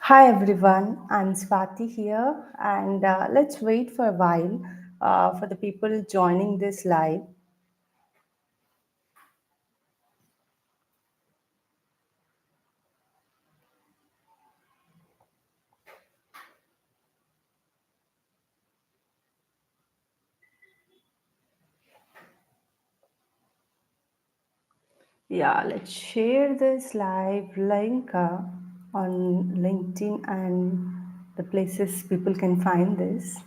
Hi everyone, I'm Swati here, and let's wait for a while for the people joining this live. Yeah, let's share this live link on LinkedIn and the places people can find this.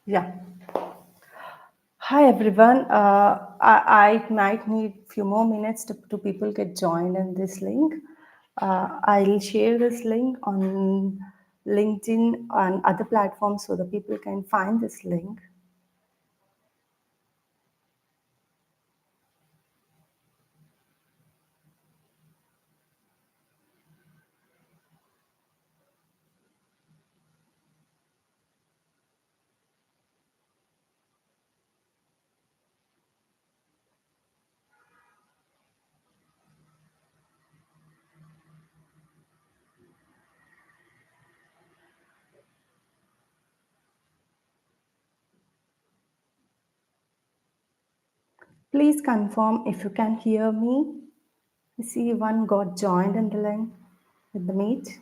Yeah. Hi everyone. I might need few more minutes to people get joined in this link. I'll share this link on LinkedIn and other platforms so the people can find this link. Please confirm if you can hear me. I see one got joined in the link with the meet.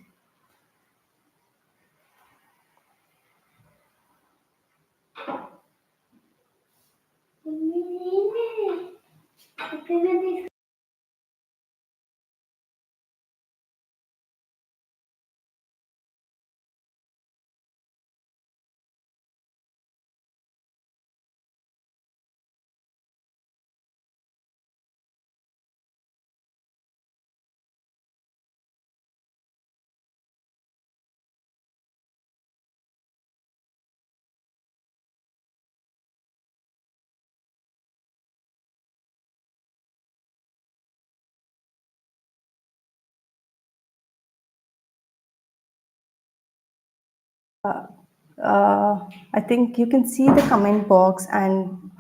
I think you can see the comment box and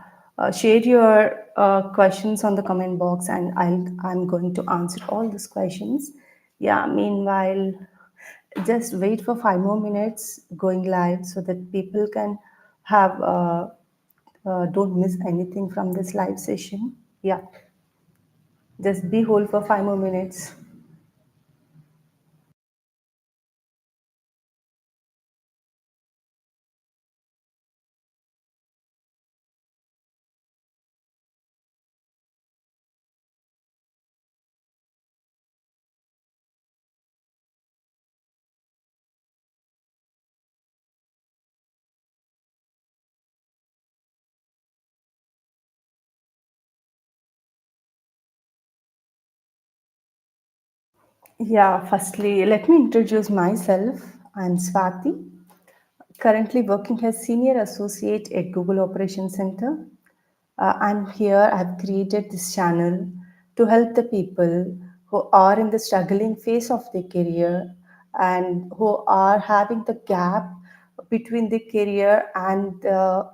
share your questions on the comment box, and I'm going to answer all these questions. Yeah. Meanwhile, just wait for 5 more minutes going live so that people can have don't miss anything from this live session. Yeah. Just be hold for 5 more minutes. Yeah, firstly, let me introduce myself. I'm Swati, currently working as Senior Associate at Google Operations Center. I'm here, I've created this channel to help the people who are in the struggling phase of their career and who are having the gap between the career and the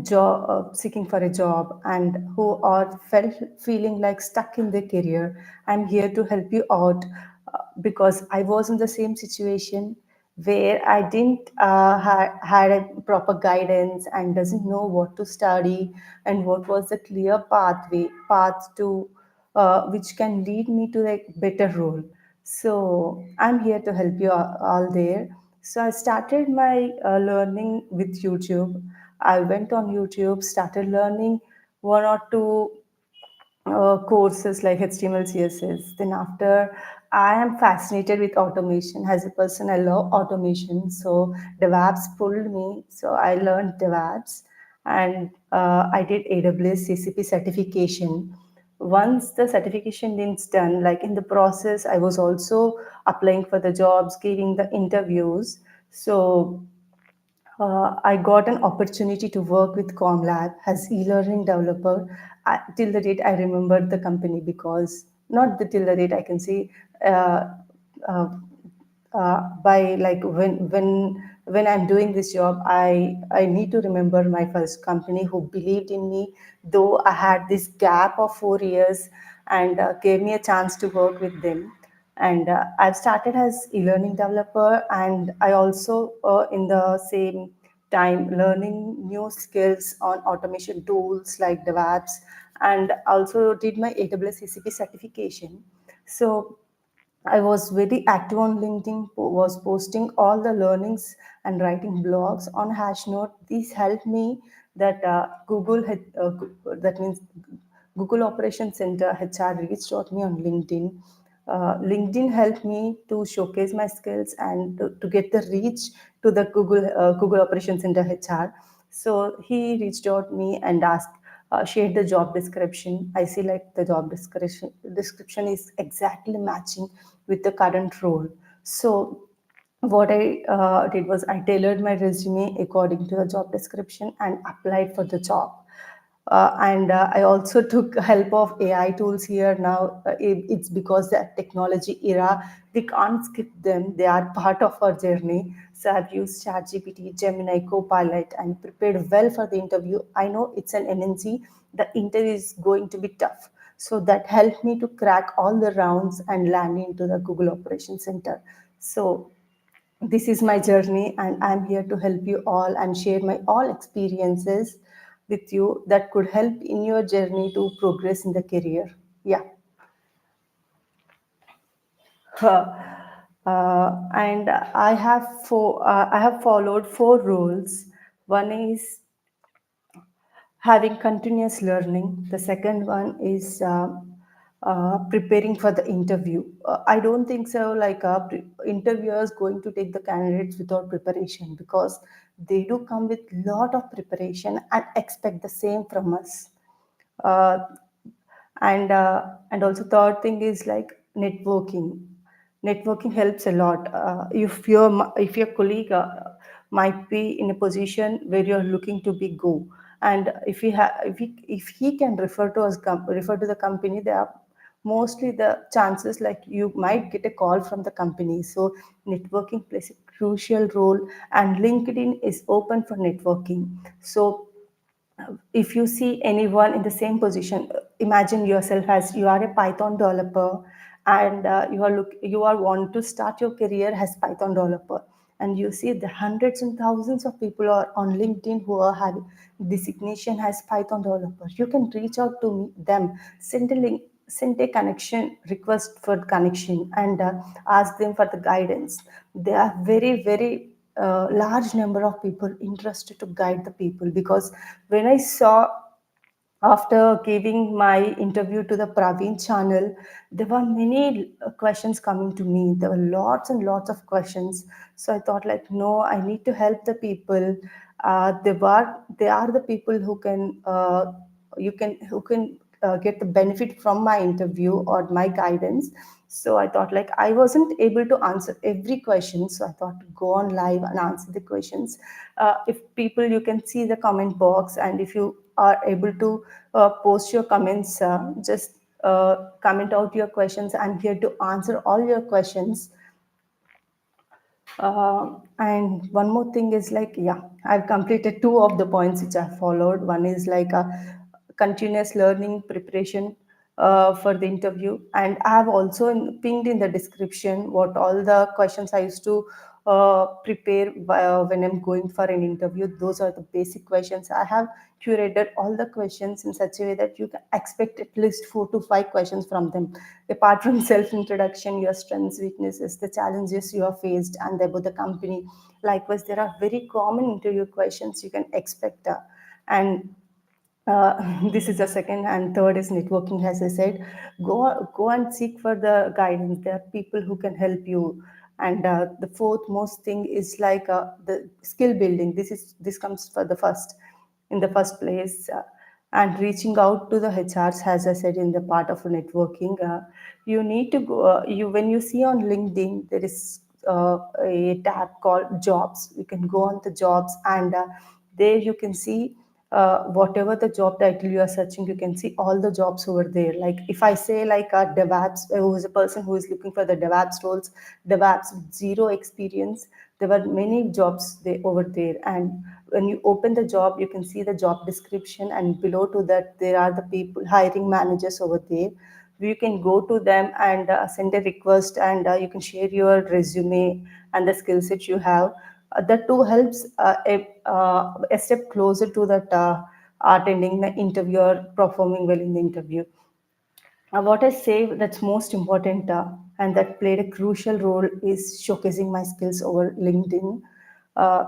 job seeking for a job and who are feeling like stuck in their career. I'm here to help you out because I was in the same situation where I didn't had a proper guidance and doesn't know what to study and what was the clear path to which can lead me to a better role. So I'm here to help you all there. So I started my learning with YouTube. I went on YouTube, started learning one or two courses like HTML, CSS. Then after, I am fascinated with automation. As a person, I love automation. So DevOps pulled me. So I learned DevOps, and I did AWS CCP certification. Once the certification is done, like in the process, I was also applying for the jobs, giving the interviews. So I got an opportunity to work with Comlab as e-learning developer. Till the date, I remembered the company because not the till the date I can say uh, uh, by like when I'm doing this job, I need to remember my first company who believed in me, though I had this gap of 4 years and gave me a chance to work with them. And I've started as e-learning developer, and I also in the same time learning new skills on automation tools like DevOps, and also did my AWS CCP certification. So I was very active on LinkedIn, was posting all the learnings and writing blogs on Hashnote. These helped me that that means Google Operations Center HR reached out me on LinkedIn. LinkedIn helped me to showcase my skills and to get the reach to the Google Operations Center HR. So he reached out me and asked, shared the job description. I see like the job description is exactly matching with the current role. So what I did was I tailored my resume according to the job description and applied for the job. And I also took help of AI tools here now. It's because the technology era, we can't skip them. They are part of our journey. So I've used ChatGPT, Gemini, Copilot, and prepared well for the interview. I know it's an NNC. The interview is going to be tough. So that helped me to crack all the rounds and land into the Google Operations Center. So this is my journey, and I'm here to help you all and share my all experiences with you that could help in your journey to progress in the career. Yeah. And I have followed four rules. One is having continuous learning. The second one is preparing for the interview. I don't think so. Like interviewers going to take the candidates without preparation, because they do come with lot of preparation and expect the same from us. Uh, and also third thing is like networking helps a lot. If your colleague might be in a position where you're looking to be go, and if he can refer to the company, there are mostly the chances like you might get a call from the company. So networking plays a crucial role, and LinkedIn is open for networking. So if you see anyone in the same position, imagine yourself as you are a Python developer, and you are want to start your career as Python developer, and you see the hundreds and thousands of people are on LinkedIn who are having designation as Python developer. You can reach out to them, send a link, send a connection request for connection, and ask them for the guidance. They are very large number of people interested to guide the people, because when I saw after giving my interview to the Praveen channel, there were many questions coming to me. There were lots and lots of questions. So I thought like, no, I need to help the people. They are the people who can get the benefit from my interview or my guidance. So I thought like I wasn't able to answer every question, so I thought to go on live and answer the questions. If people, you can see the comment box, and if you are able to post your comments, just comment out your questions. I'm here to answer all your questions. And one more thing is like, yeah, I've completed two of the points which I followed. One is like a continuous learning preparation for the interview, and I have also pinged in the description what all the questions I used to prepare when I'm going for an interview. Those are the basic questions. I have curated all the questions in such a way that you can expect at least 4 to 5 questions from them. Apart from self-introduction, your strengths, weaknesses, the challenges you have faced, and about the company. Likewise, there are very common interview questions you can expect. And this is the second, and third is networking. As I said, go and seek for the guidance. There are people who can help you. And the fourth most thing is like the skill building. This comes for the first in the first place. And reaching out to the HRs, as I said, in the part of networking, you need to go. You when you see on LinkedIn, there is a tab called Jobs. You can go on the Jobs, and there you can see whatever the job title you are searching. You can see all the jobs over there. Like if I say like a DevOps, who is a person who is looking for the DevOps roles, DevOps with zero experience, there were many jobs there over there. And when you open the job, you can see the job description, and below to that there are the people, hiring managers over there. You can go to them and send a request, and you can share your resume and the skill set you have. That too helps a step closer to that attending the interview or performing well in the interview. What I say that's most important and that played a crucial role is showcasing my skills over LinkedIn. Uh,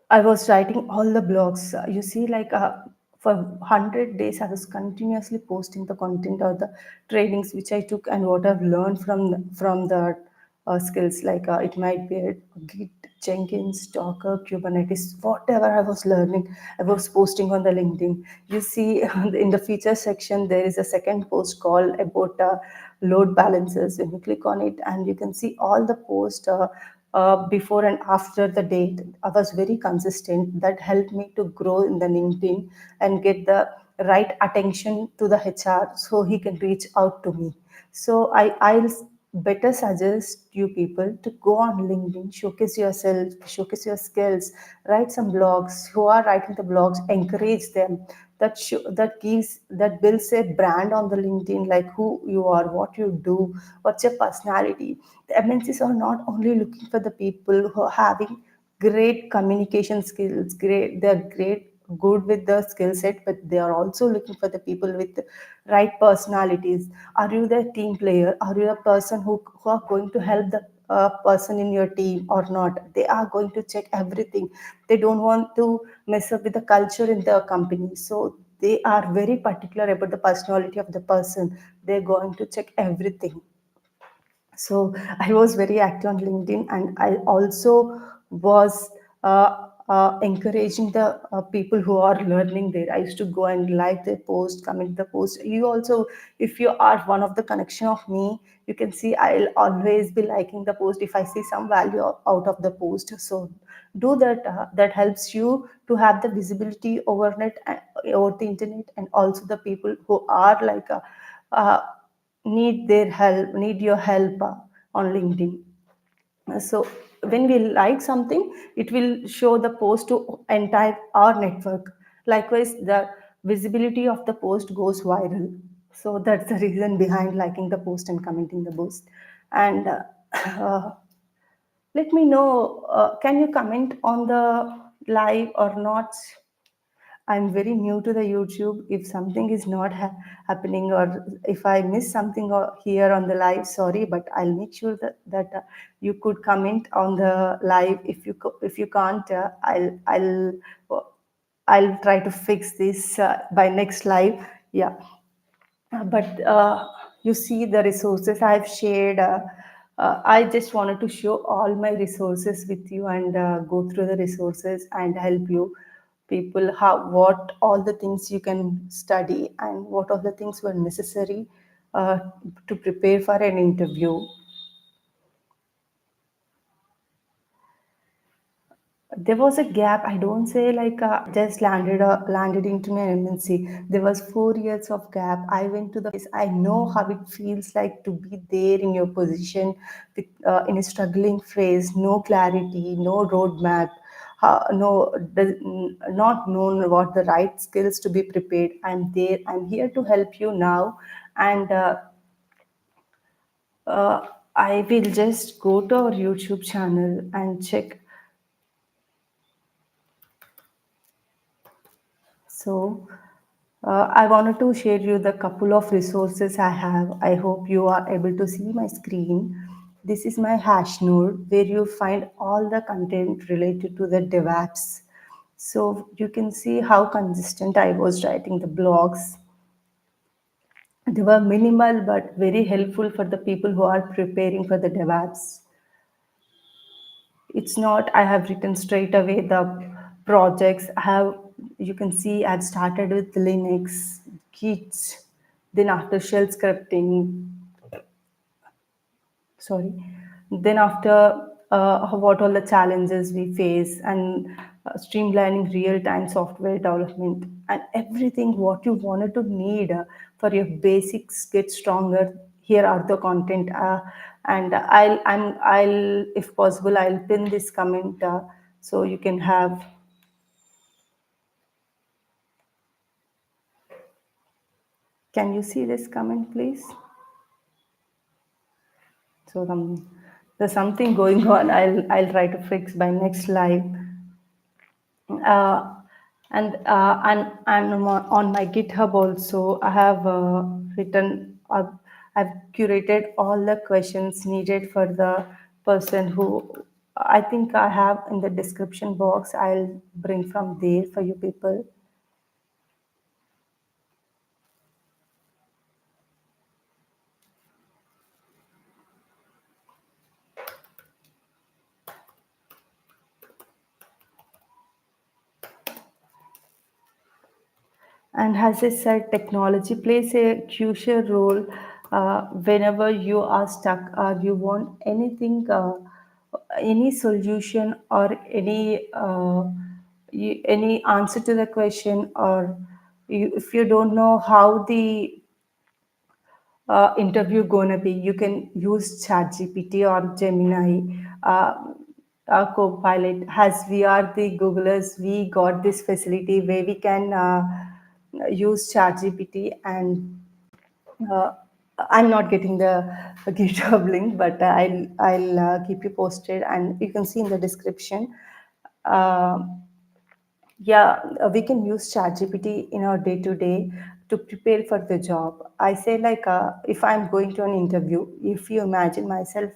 I was writing all the blogs. You see, like for 100 days, I was continuously posting the content or the trainings which I took and what I've learned from the skills. Like it might be a Git, Jenkins, Docker, Kubernetes, whatever I was learning, I was posting on the LinkedIn. You see, in the feature section, there is a second post called about load balancers. When you click on it, and you can see all the posts. Before and after the date. I was very consistent. That helped me to grow in the LinkedIn and get the right attention to the HR so he can reach out to me. So I'll better suggest you people to go on LinkedIn, showcase yourself, showcase your skills, write some blogs. Who are writing the blogs, encourage them. That builds a brand on the LinkedIn, like who you are, what you do, what's your personality. The MNCs are not only looking for the people who are having great communication skills, they're great, good with the skill set, but they are also looking for the people with the right personalities. Are you the team player? Are you a person who are going to help the person in your team or not? They are going to check everything. They don't want to mess up with the culture in the company. So they are very particular about the personality of the person. They're going to check everything. So I was very active on LinkedIn, and I also was encouraging the people who are learning there. I used to go and like the post, comment the post. You also, if you are one of the connection of me, you can see I'll always be liking the post if I see some value out of the post. So do that. That helps you to have the visibility over net, over the internet, and also the people who are like. Uh, Need their help, need your help on LinkedIn. So when we like something, it will show the post to entire our network. Likewise, the visibility of the post goes viral. So that's the reason behind liking the post and commenting the post. And uh, let me know, can you comment on the live or not? I'm very new to the YouTube. If something is not happening, or if I miss something here on the live, sorry, but I'll make sure that you could comment on the live. If you can't, I'll try to fix this by next live. Yeah. But you see the resources I've shared. I just wanted to show all my resources with you and go through the resources and help you people how what all the things you can study and what all the things were necessary uh, to prepare for an interview. There was a gap. I don't say like just landed into my MNC. There was 4 years of gap. I went to the place. I know how it feels like to be there in your position with in a struggling phase, no clarity, no roadmap, no not known what the right skills to be prepared. I'm there. I'm here to help you now, and uh, I will just go to our YouTube channel and check. So, I wanted to share you the couple of resources I have. I hope you are able to see my screen. This is my hash node where you find all the content related to the DevOps. So you can see how consistent I was writing the blogs. They were minimal but very helpful for the people who are preparing for the DevOps. It's not I have written straight away the projects. I have, you can see I've started with Linux, Git, then after shell scripting, sorry, then after, what all the challenges we face, and streamlining real-time software development, and everything what you wanted to need for your basics get stronger. Here are the content, and I'll, if possible, I'll pin this comment, so you can have. Can you see this comment, please? So there's something going on. I'll try to fix by next live. uh, and on my GitHub also, I have written. I've curated all the questions needed for the person who I think I have in the description box. I'll bring from there for you people. And as I said, technology plays a crucial role whenever you are stuck or you want anything, any solution or any answer to the question, or if you don't know how the interview gonna be, you can use ChatGPT or Gemini, Copilot. As we are the Googlers, we got this facility where we can use ChatGPT, and uh, I'm not getting the GitHub link, but I'll keep you posted, and you can see in the description. Uh, yeah, we can use ChatGPT in our day to day to prepare for the job. I say, like, if I'm going to an interview, if you imagine myself,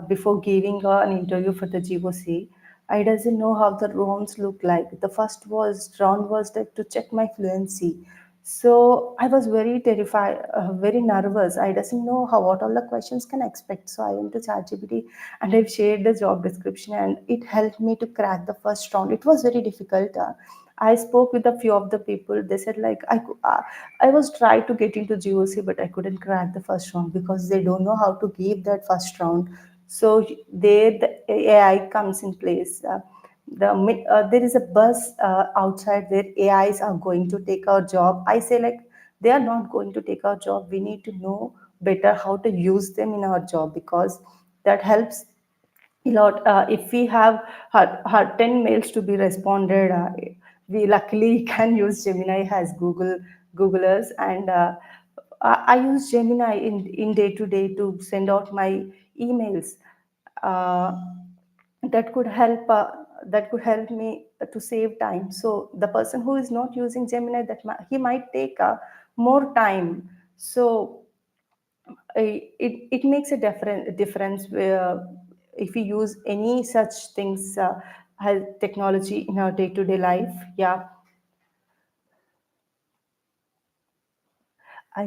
before giving an interview for the GOC, I doesn't know how the rounds look like. The first was round was like to check my fluency. So I was very terrified, very nervous. I doesn't know how what all the questions can I expect. So I went to ChatGPT and I've shared the job description, and it helped me to crack the first round. It was very difficult. I spoke with a few of the people. They said, like, I was trying to get into GOC, but I couldn't crack the first round because they don't know how to give that first round. So there the AI comes in place. There is a bus outside where AIs are going to take our job. I say, like, they are not going to take our job. We need to know better how to use them in our job, because that helps a lot. If we have had 10 mails to be responded, we luckily can use Gemini as Googlers, and I use Gemini in day to day to send out my emails. Uh, that could help. That could help me to save time. So the person who is not using Gemini, he might take more time. So it makes a difference where, if we use any such things, as technology in our day-to-day life. Yeah, I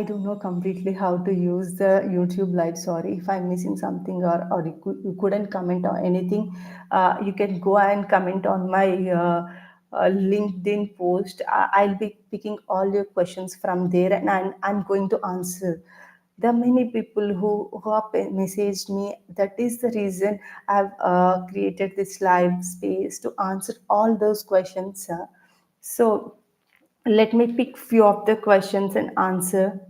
don't know completely how to use the YouTube live. Sorry if I'm missing something, or you couldn't comment on anything. You can go and comment on my LinkedIn post. I'll be picking all your questions from there, and I'm going to answer. There are many people who have messaged me. That is the reason I've created this live space to answer all those questions. So let me pick few of the questions and answer.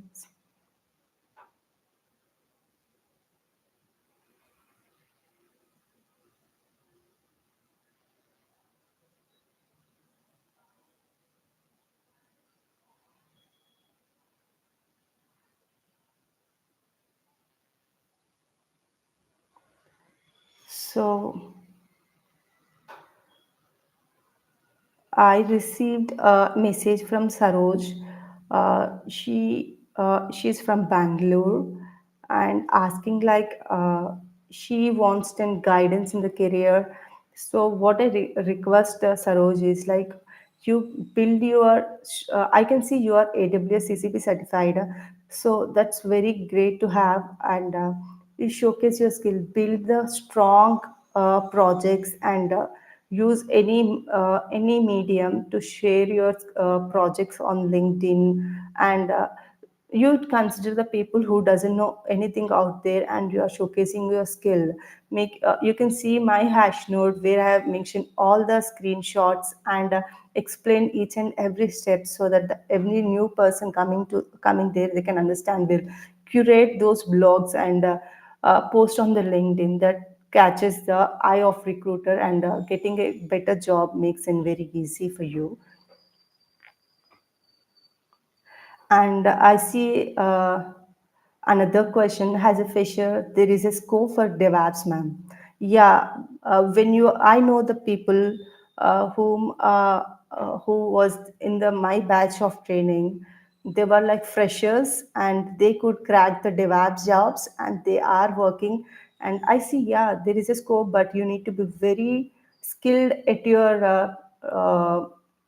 So I received a message from Saroj. She's from Bangalore, and asking, like, she wants some guidance in the career. So what I request, Saroj, is like, you build your. I can see you are AWS CCP certified, so that's very great to have, and you showcase your skill, build the strong projects, and use any medium to share your projects on LinkedIn, and you consider the people who doesn't know anything out there, and you are showcasing your skill. Make You can see my hash note where I have mentioned all the screenshots and explain each and every step, so that every new person coming there, they can understand. Will curate those blogs and post on the LinkedIn that catches the eye of recruiter, and getting a better job makes it very easy for you. And I see another question has a fisher. There is a scope for DevOps, ma'am. Yeah, I know the people who was in the my batch of training. They were like freshers, and they could crack the DevOps jobs, and they are working. And I see, yeah, there is a scope, but you need to be very skilled at your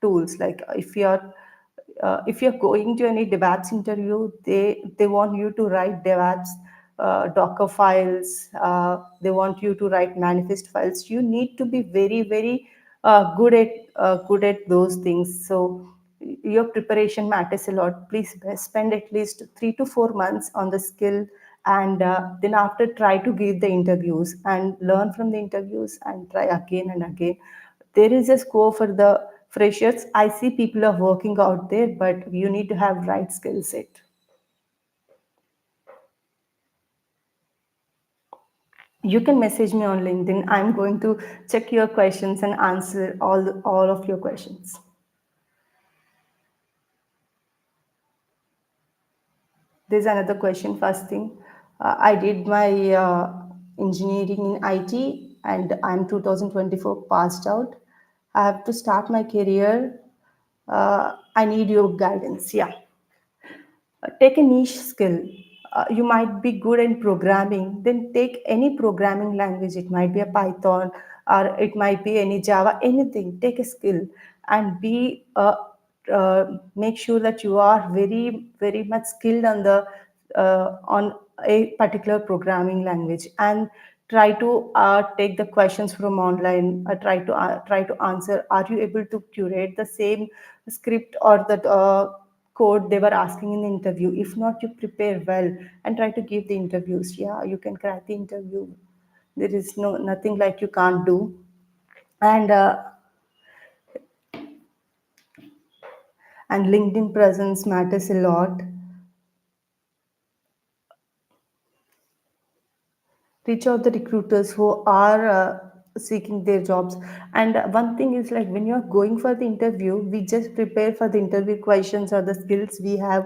tools. Like if you're going to any DevOps interview, they want you to write DevOps Docker files. They want you to write manifest files. You need to be very very good at those things. So your preparation matters a lot. Please spend at least 3 to 4 months on the skill, and then after try to give the interviews and learn from the interviews and try again and again. There is a scope for the freshers. I see people are working out there, but you need to have right skill set. You can message me on LinkedIn. I'm going to check your questions and answer all of your questions. There's another question. First thing, I did my engineering in IT, and I'm 2024 passed out. I have to start my career. I need your guidance. Yeah. Take a niche skill. You might be good in programming, then take any programming language. It might be a Python, or it might be any Java, anything. Take a skill and make sure that you are very, very much skilled on a particular programming language, and try to take the questions from online. Try to answer. Are you able to curate the same script or the code they were asking in the interview? If not, you prepare well and try to give the interviews. Yeah, you can crack the interview. There is nothing like you can't do. And uh, and LinkedIn presence matters a lot. Reach out the recruiters who are seeking their jobs. And one thing is, like, when you're going for the interview, we just prepare for the interview questions or the skills we have,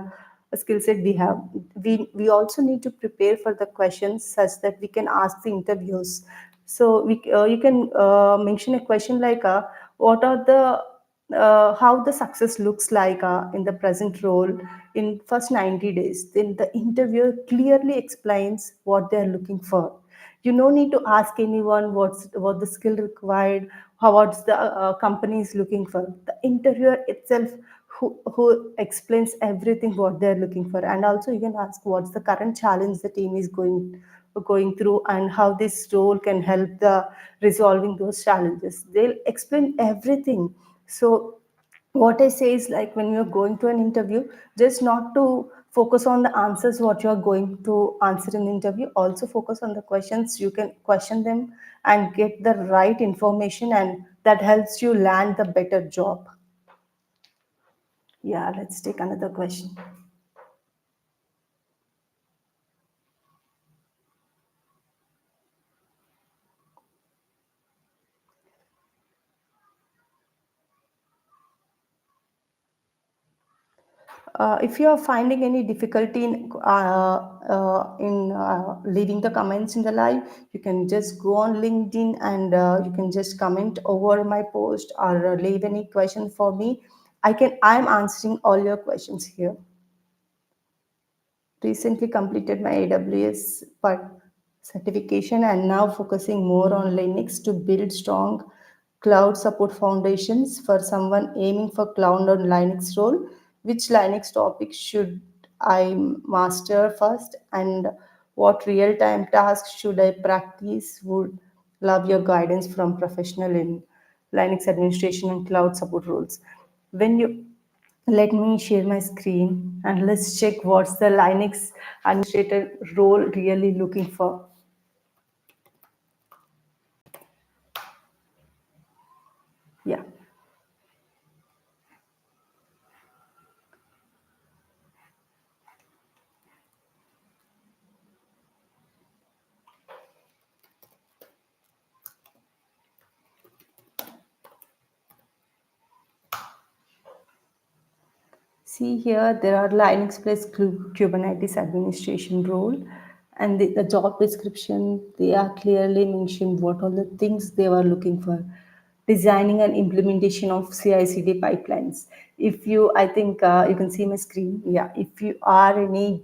a skill set we have. We also need to prepare for the questions such that we can ask the interviews. So you can mention a question like, what are the how the success looks like in the present role in first 90 days. Then the interviewer clearly explains what they're looking for. You no need to ask anyone what the skill required, how what's the company is looking for. The interviewer itself who explains everything what they're looking for. And also you can ask what's the current challenge the team is going through, and how this role can help the resolving those challenges. They'll explain everything. So what I say is, like, when you're going to an interview, just not to focus on the answers what you're going to answer in the interview. Also focus on the questions. You can question them and get the right information, and that helps you land the better job. Yeah, let's take another question. If you are finding any difficulty in leaving the comments in the live, you can just go on LinkedIn, and you can just comment over my post, or leave any question for me. I'm answering all your questions here. Recently completed my AWS part certification, and now focusing more on Linux to build strong cloud support foundations for someone aiming for cloud on Linux role. Which Linux topics should I master first, and what real-time tasks should I practice? Would love your guidance from professional in Linux administration and cloud support roles. When you Let me share my screen and let's check what's the Linux administrator role really looking for. Yeah. See here, there are Linux plus Kubernetes administration role, and the job description. They are clearly mentioned what all the things they were looking for. Designing and implementation of CI/CD pipelines. If you, I think you can see my screen. Yeah, if you are any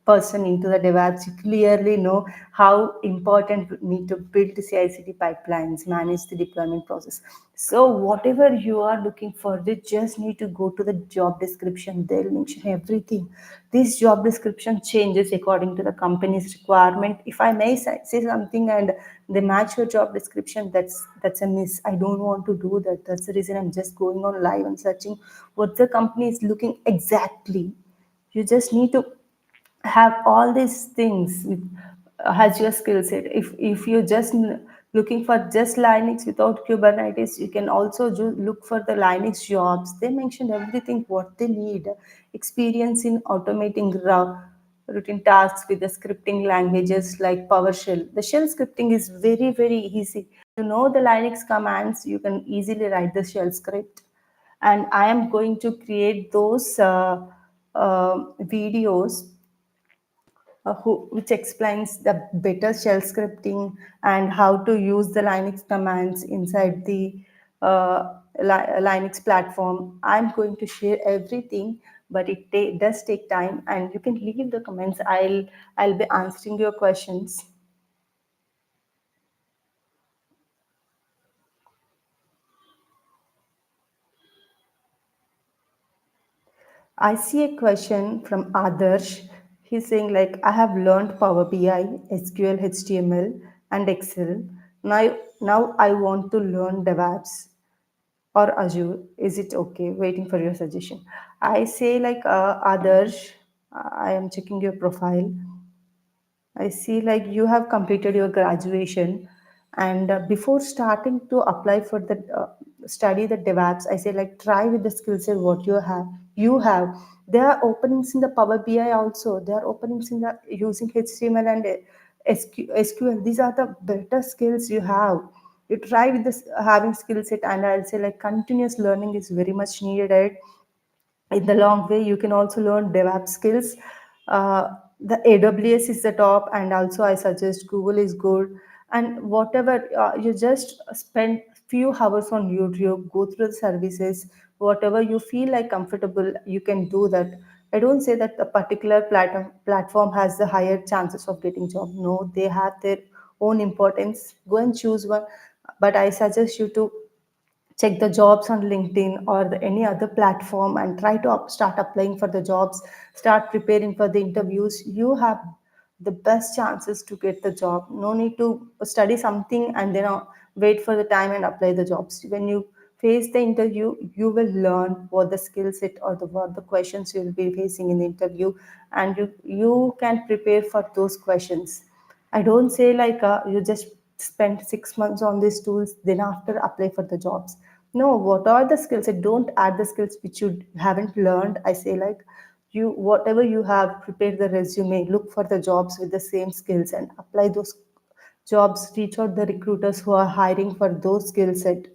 person into the DevOps, you clearly know how important we need to build CI/CD pipelines, manage the deployment process. So whatever you are looking for, you just need to go to the job description. They'll mention everything. This job description changes according to the company's requirement. If I may say something and they match your job description, that's a miss. I don't want to do that. That's the reason I'm just going on live and searching what the company is looking exactly. You just need to have all these things with, has your skill set. If you're just looking for just Linux without Kubernetes, you can also look for the Linux jobs. They mentioned everything what they need. Experience in automating routine tasks with the scripting languages like PowerShell. The shell scripting is very very easy. You know the Linux commands, you can easily write the shell script. And I am going to create those videos which explains the better shell scripting and how to use the Linux commands inside the Linux platform. I'm going to share everything, but it does take time, and you can leave the comments. I'll be answering your questions. I see a question from Adarsh. He's saying like I have learned Power BI, SQL, HTML, and Excel. Now I want to learn DevOps or Azure. Is it okay? Waiting for your suggestion. I say like Adarsh. I am checking your profile. I see like you have completed your graduation, and before starting to apply for the study the DevOps, I say like try with the skill set what you have. You have there are openings in the Power BI also. There are openings in the using HTML and SQL. These are the better skills you have. You try with this having skill set, and I'll say like continuous learning is very much needed in the long way. You can also learn DevOps skills. The AWS is the top, and also I suggest Google is good. And whatever you just spend few hours on YouTube, go through the services, whatever you feel like comfortable, you can do that. I don't say that a particular platform has the higher chances of getting job. No, they have their own importance. Go and choose one, but I suggest you to check the jobs on LinkedIn or any other platform and try to start applying for the jobs, start preparing for the interviews. You have the best chances to get the job. No need to study something and then wait for the time and apply the jobs. When you face the interview, you will learn what the skill set or what the questions you will be facing in the interview, and you can prepare for those questions. I don't say like you just spend 6 months on these tools, then after apply for the jobs. No, what are the skills? I don't add the skills which you haven't learned. I say like you whatever you have, prepare the resume, look for the jobs with the same skills and apply those jobs. Reach out the recruiters who are hiring for those skill set.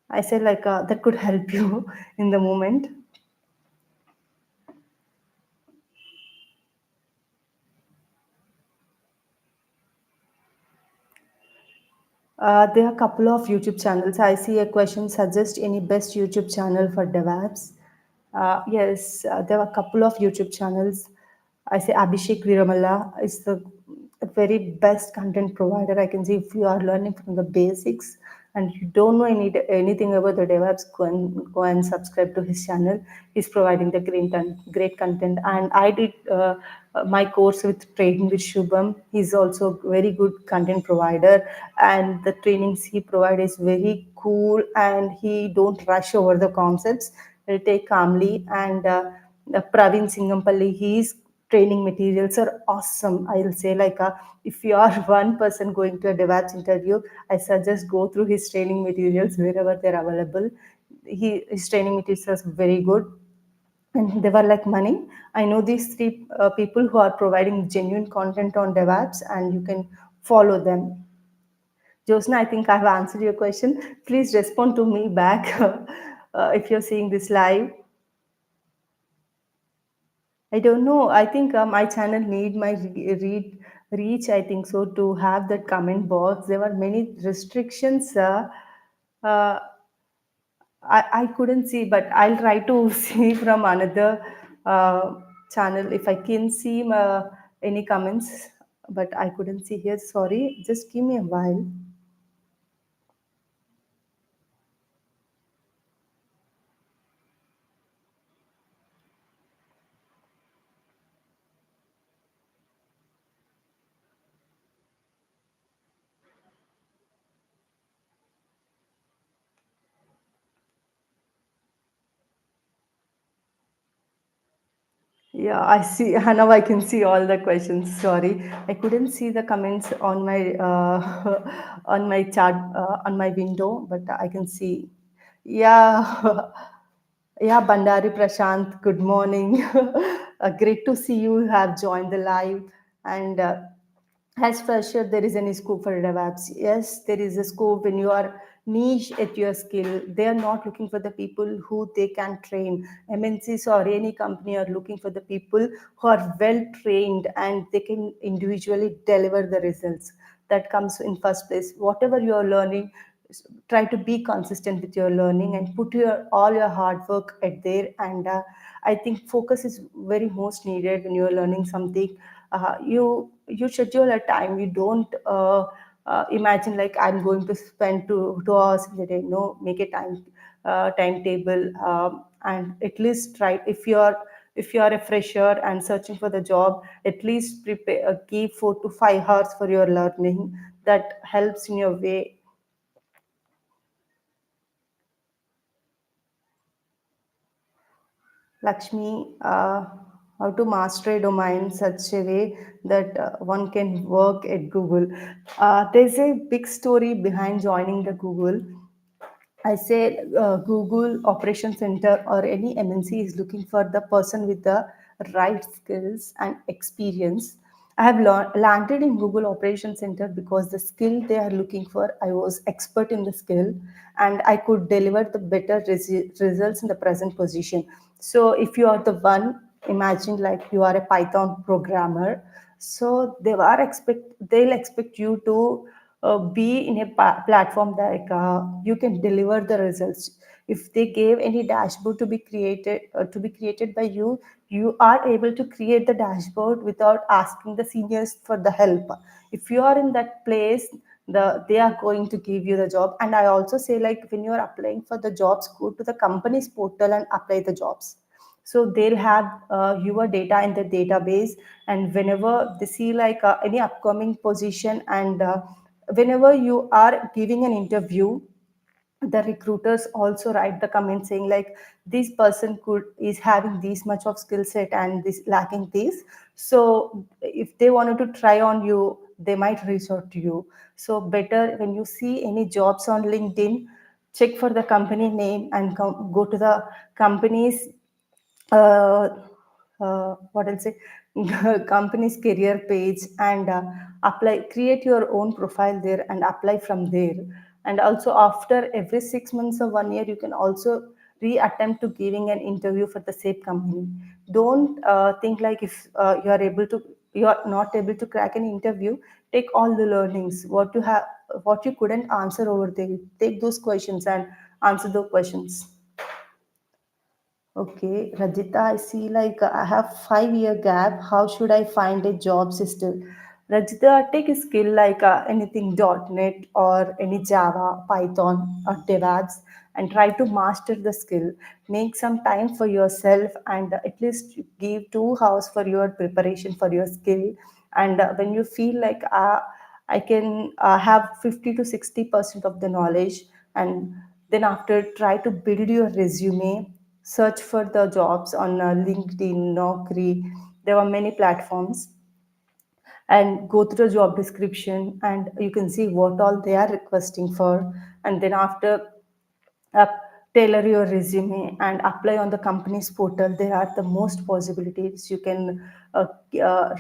I say like that could help you in the moment. There are a couple of YouTube channels. I see a question suggest any best YouTube channel for DevOps. Yes, there are a couple of YouTube channels. I say Abhishek Viramala is the very best content provider. I can see if you are learning from the basics and you don't know anything about the DevOps, go and subscribe to his channel. He's providing the great content. And I did my course with training with Shubham. He's also very good content provider, and the trainings he provides is very cool, and he don't rush over the concepts. will take calmly. And Praveen Singampalli, his training materials are awesome. I'll say like if you are one person going to a DevOps interview, I suggest go through his training materials wherever they're available. His training materials are very good, and they were like money. I know these three people who are providing genuine content on DevOps, and you can follow them. Josna, I think I've answered your question. Please respond to me back if you're seeing this live. I don't know. I think my channel need my reach. I think so to have that comment box. There were many restrictions. Uh, I couldn't see, but I'll try to see from another channel if I can see any comments. But I couldn't see here. Sorry. Just give me a while. Yeah, I see. Now I can see all the questions. Sorry, I couldn't see the comments on my on my chat on my window, but I can see. Yeah, yeah, Bandari Prashant. Good morning. Great to see you have joined the live. And as for sure, there is any scope for DevOps. Yes, there is a scope when you are niche at your skill. They are not looking for the people who they can train. MNCs or any company are looking for the people who are well trained and they can individually deliver the results. That comes in first place. Whatever you are learning, try to be consistent with your learning and put your all your hard work at there. And I think focus is very most needed when you are learning something. You schedule a time. You don't imagine like I'm going to spend two hours in the day. No, make a timetable, and at least try. If you are a fresher and searching for the job, at least prepare give 4 to 5 hours for your learning. That helps in your way. Lakshmi, how to master a domain such a way that one can work at Google. There's a big story behind joining the Google. I say Google Operation Center or any MNC is looking for the person with the right skills and experience. I have landed in Google Operation Center because the skill they are looking for, I was expert in the skill and I could deliver the better results in the present position. So if you are the one, imagine like you are a Python programmer. So they'll expect you to be in a platform that you can deliver the results. If they gave any dashboard to be created by you, you are able to create the dashboard without asking the seniors for the help. If you are in that place, they are going to give you the job. And I also say like when you are applying for the jobs, go to the company's portal and apply the jobs. So they'll have your data in the database, and whenever they see like any upcoming position, and whenever you are giving an interview, the recruiters also write the comment saying like this person could is having this much of skill set and this lacking this. So if they wanted to try on you, they might reach out to you. So better when you see any jobs on LinkedIn, check for the company name and go to the company's uh, what I'll say, company's career page, and create your own profile there and apply from there. And also after every 6 months or 1 year, you can also reattempt to giving an interview for the same company. Don't think like if you are not able to crack an interview, take all the learnings, what you couldn't answer over there, take those questions and answer those questions. Okay, Rajita, I see like I have 5 year gap. How should I find a job system? Rajita, take a skill like anything .NET or any Java, Python or DevOps and try to master the skill. Make some time for yourself and at least give 2 hours for your preparation for your skill. And when you feel like I can have 50 to 60% of the knowledge, and then after try to build your resume. search for the jobs on LinkedIn, Naukri. There are many platforms, and go through the job description, and you can see what all they are requesting for. And then after, uh, tailor your resume and apply on the company's portal. There are the most possibilities you can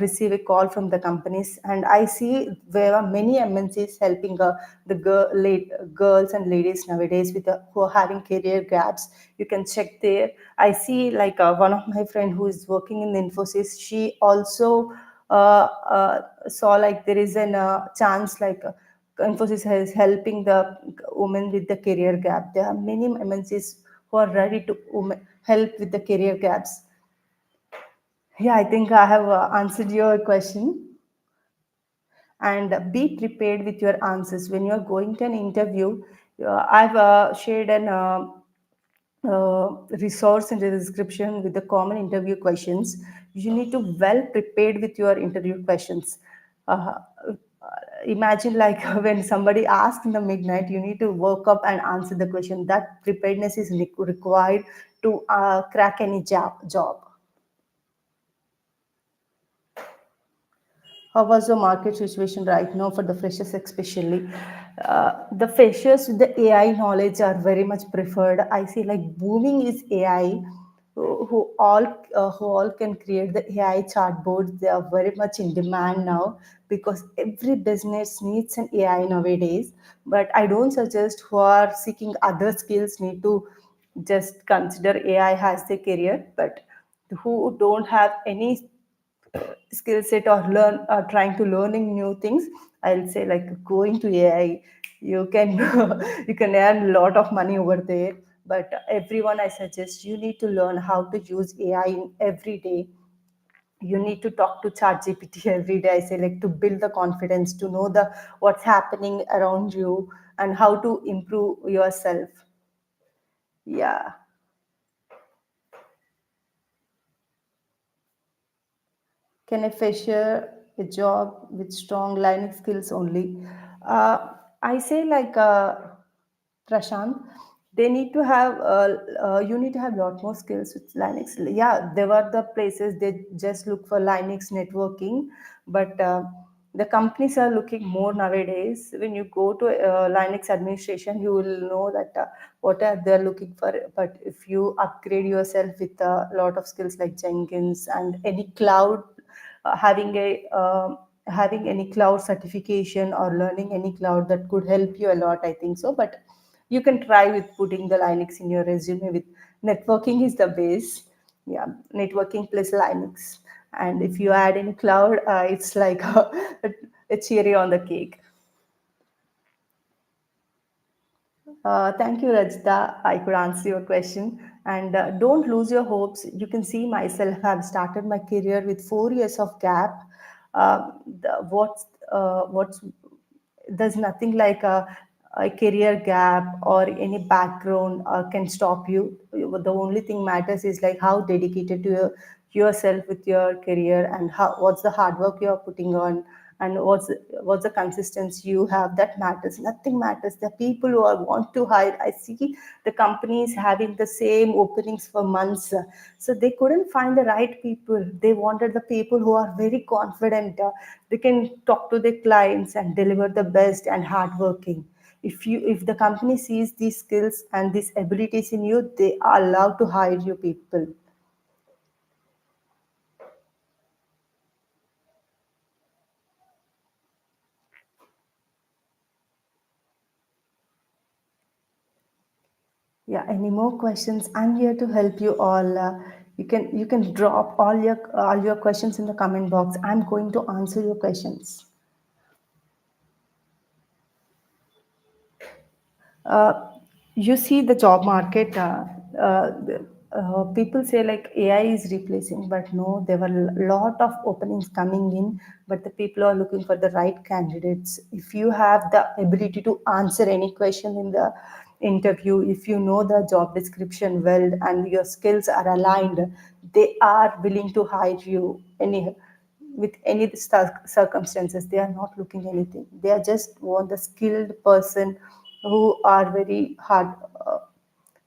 receive a call from the companies. And I see there are many MNCs helping the girls and ladies nowadays with who are having career gaps. You can check there. I see like one of my friend who is working in Infosys. She also saw like there is an chance like. Infosys is helping the women with the career gap. There are many MNCs who are ready to help with the career gaps. Yeah, I think I have answered your question. And be prepared with your answers when you're going to an interview. I've shared an resource in the description with the common interview questions. You need to well prepared with your interview questions. uh, Imagine like when somebody asks in the midnight, you need to wake up and answer the question. That preparedness is required to crack any job. How was the market situation right now for the freshers, especially? The freshers with the AI knowledge are very much preferred. I see like booming is AI, who all can create the AI chatbots. They are very much in demand now because every business needs an AI nowadays. But I don't suggest who are seeking other skills need to just consider AI as their career, but who don't have any skill set or learn trying to learning new things, I'll say like going to AI. You can you can earn a lot of money over there. But everyone, I suggest you need to learn how to use AI in every day. You need to talk to ChatGPT every day. I say like to build the confidence, to know the what's happening around you and how to improve yourself. Yeah. Can a fresher a job with strong Linux skills only? I say like Prashant, they need to have you need to have a lot more skills with Linux. Yeah, there were the places they just look for Linux networking, but the companies are looking more nowadays. When you go to Linux administration, you will know that what are they looking for. But if you upgrade yourself with a lot of skills like Jenkins and any cloud, having any cloud certification or learning any cloud, that could help you a lot, I think so. But you can try with putting the Linux in your resume. With networking is the base. Yeah, networking plus Linux. And if you add any cloud, it's like a cherry on the cake. Thank you, Rajita. I could answer your question. And don't lose your hopes. You can see myself have started my career with 4 years of gap. What's there's nothing like a career gap or any background can stop you. The only thing matters is like how dedicated to yourself with your career, and how what's the hard work you're putting on, and what's the consistency you have. That matters. Nothing matters. The people who are want to hire, I see the companies having the same openings for months, so they couldn't find the right people. They wanted the people who are very confident. They can talk to their clients and deliver the best and hardworking. If the company sees these skills and these abilities in you, they are allowed to hire you people. Yeah, any more questions? I'm here to help you all. You can drop all your questions in the comment box. I'm going to answer your questions. uh, you see the job market, people say like AI is replacing, but no, there were a lot of openings coming in, but the people are looking for the right candidates. If you have the ability to answer any question in the interview, if you know the job description well and your skills are aligned, they are willing to hire you with any circumstances. They are not looking anything. They are just want the skilled person who are very hard,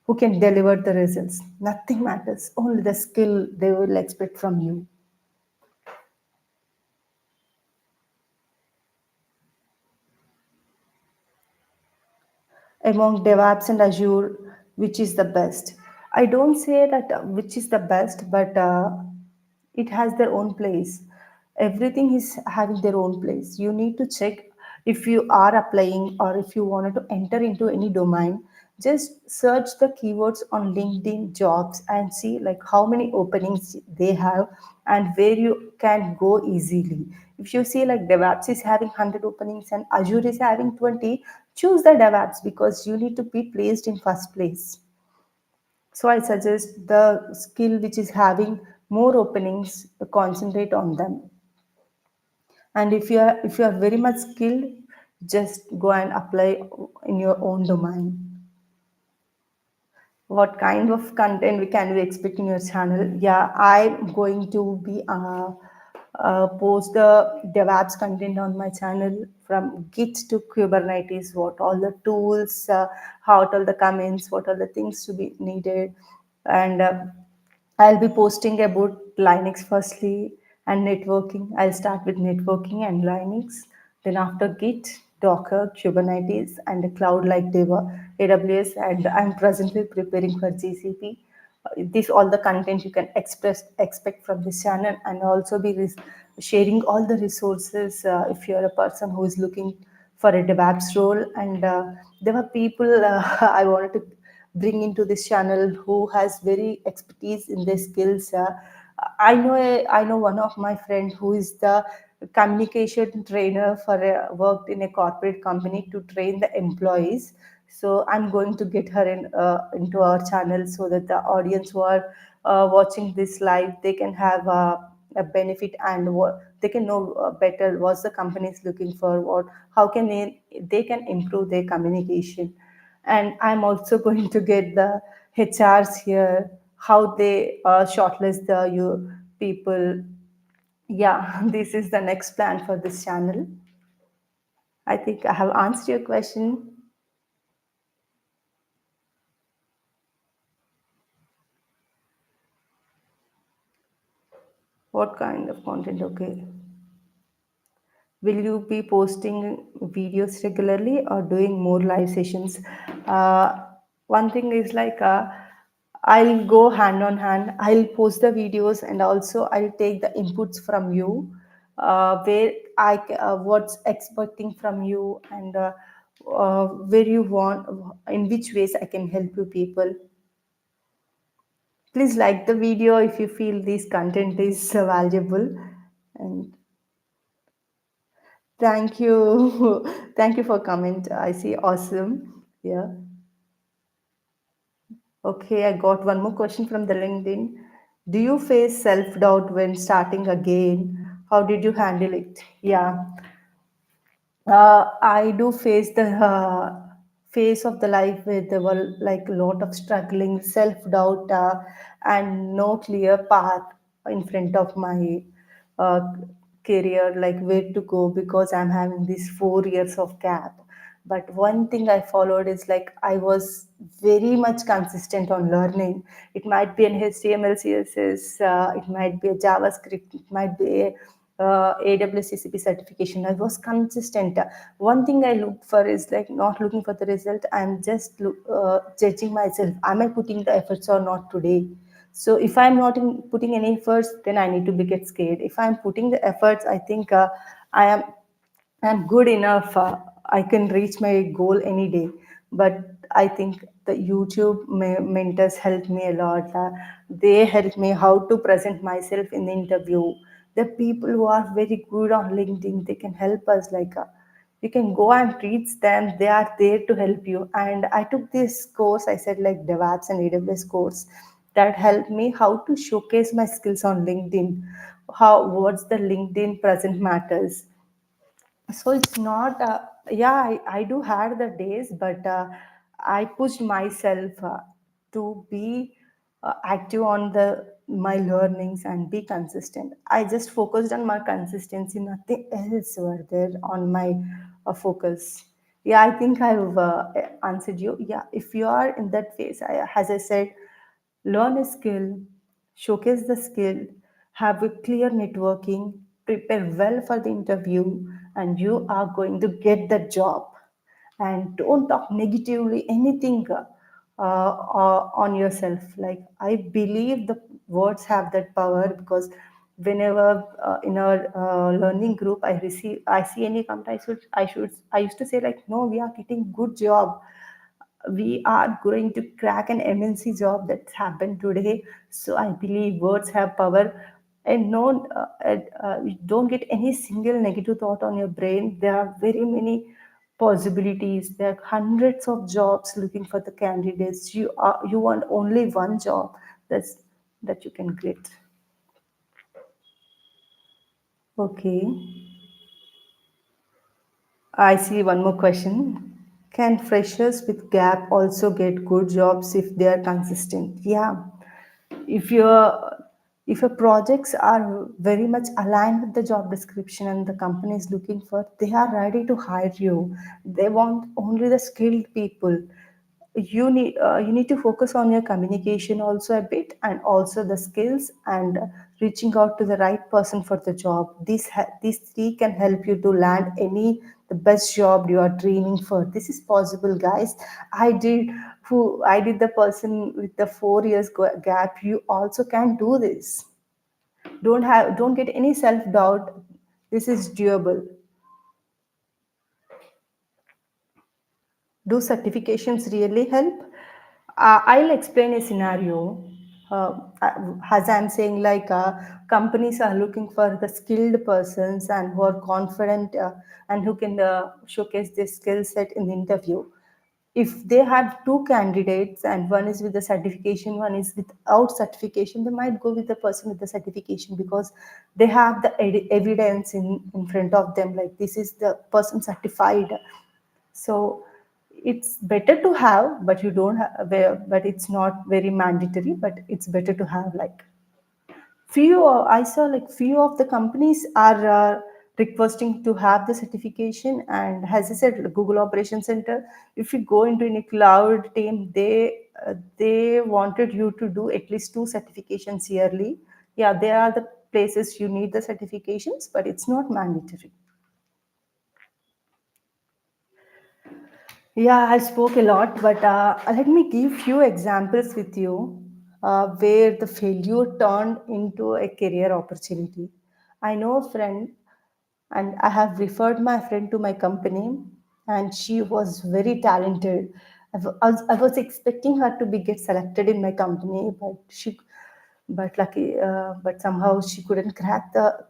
who can deliver the results. Nothing matters, only the skill they will expect from you. Among DevOps and Azure, which is the best? I don't say that which is the best, but it has their own place. Everything is having their own place. You need to check if you are applying or if you wanted to enter into any domain. Just search the keywords on LinkedIn jobs and see like how many openings they have and where you can go easily. If you see like DevOps is having 100 openings and Azure is having 20, choose the DevOps because you need to be placed in first place. So I suggest the skill which is having more openings, concentrate on them. And if you are very much skilled, just go and apply in your own domain. What kind of content we can we expect in your channel? Yeah, I'm going to be post the DevOps content on my channel, from Git to Kubernetes, what all the tools, how all the comments, what are the things to be needed. And I'll be posting about Linux firstly and networking. I'll start with networking and Linux. Then after Git, Docker, Kubernetes, and a cloud like AWS. And I'm presently preparing for GCP. This all the content you can expect from this channel, and also be sharing all the resources if you're a person who is looking for a DevOps role. And there were people I wanted to bring into this channel who has very expertise in their skills. I know one of my friend who is the communication trainer for worked in a corporate company to train the employees. So I'm going to get her into our channel so that the audience who are watching this live, they can have a benefit, and what they can know better what the company is looking for, what how can they can improve their communication. And I'm also going to get the HRs here, how they shortlist the you people. Yeah, this is the next plan for this channel. I think I have answered your question. What kind of content? Okay. Will you be posting videos regularly or doing more live sessions? One thing is like I'll go hand on hand. I'll post the videos and also I'll take the inputs from you, where what's expecting from you, and where you want, in which ways I can help you people. Please like the video if you feel this content is valuable. And thank you. Thank you for comment. I see. Awesome. Yeah. Okay, I got one more question from the LinkedIn. Do you face self-doubt when starting again? How did you handle it? Yeah. I do face the phase of the life where there were like a lot of struggling, self doubt, and no clear path in front of my uh, career, like where to go, because I'm having these 4 years of gap. But one thing I followed is like I was very much consistent on learning. It might be an HTML, CSS, it might be a JavaScript, it might be a AWS CCP certification. I was consistent. One thing I look for is like not looking for the result. I'm just judging myself. Am I putting the efforts or not today? So if I'm not putting any efforts, then I need to be get scared. If I'm putting the efforts, I think I am I'm good enough. I can reach my goal any day. But I think the YouTube mentors helped me a lot. They helped me how to present myself in the interview. The people who are very good on LinkedIn, they can help us. Like you can go and reach them. They are there to help you. And I took this course. I said like DevOps and AWS course that helped me how to showcase my skills on LinkedIn. How what's the LinkedIn present matters. So it's not yeah, I do had the days, but I pushed myself to be active on the my learnings and be consistent. I just focused on my consistency, nothing else were there on my focus. Yeah, I think I've answered you. Yeah, if you are in that phase, as I said, learn a skill, showcase the skill, have a clear networking, prepare well for the interview, and you are going to get the job. And don't talk negatively anything on yourself. Like, I believe the words have that power, because whenever in our learning group I see any comment, I used to say like, no, we are getting good job, we are going to crack an MNC job that's happened today. So I believe words have power. And no, you don't get any single negative thought on your brain. There are very many possibilities. There are hundreds of jobs looking for the candidates. You want only one job that you can get. Okay. I see one more question. Can freshers with gap also get good jobs if they are consistent? Yeah. If your if your projects are very much aligned with the job description and the company is looking for, they are ready to hire you. They want only the skilled people. You need to focus on your communication also a bit, and also the skills, and reaching out to the right person for the job. These three can help you to land any the best job you are dreaming for. This is possible, guys. I did the person with the 4 years gap. You also can do this. Don't get any self doubt. This is doable. Do certifications really help? I'll explain a scenario. As I'm saying, like, companies are looking for the skilled persons and who are confident, and who can showcase their skill set in the interview. If they have two candidates and one is with the certification, one is without certification, they might go with the person with the certification, because they have the evidence in front of them, like, this is the person certified. So it's better to have, but you don't have, but it's not very mandatory, but it's better to have. Like, I saw like few of the companies are requesting to have the certification. And as I said, Google Operation Center, if you go into any cloud team, they wanted you to do at least two certifications yearly. Yeah, there are the places you need the certifications, but it's not mandatory. Yeah, I spoke a lot, but let me give few examples with you, where the failure turned into a career opportunity. I know a friend, and I have referred my friend to my company, and she was very talented. I was expecting her to be get selected in my company, but somehow she couldn't crack the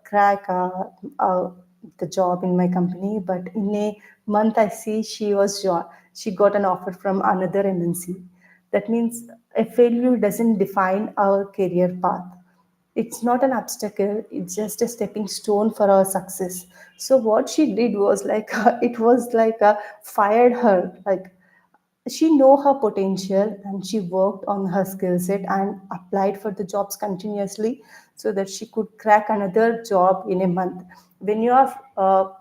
job in my company. But in a month, I see she got an offer from another MNC. That means a failure doesn't define our career path. It's not an obstacle, it's just a stepping stone for our success. So what she did was like, it was like, fired her. Like, she know her potential, and she worked on her skill set and applied for the jobs continuously, so that she could crack another job in a month. When you are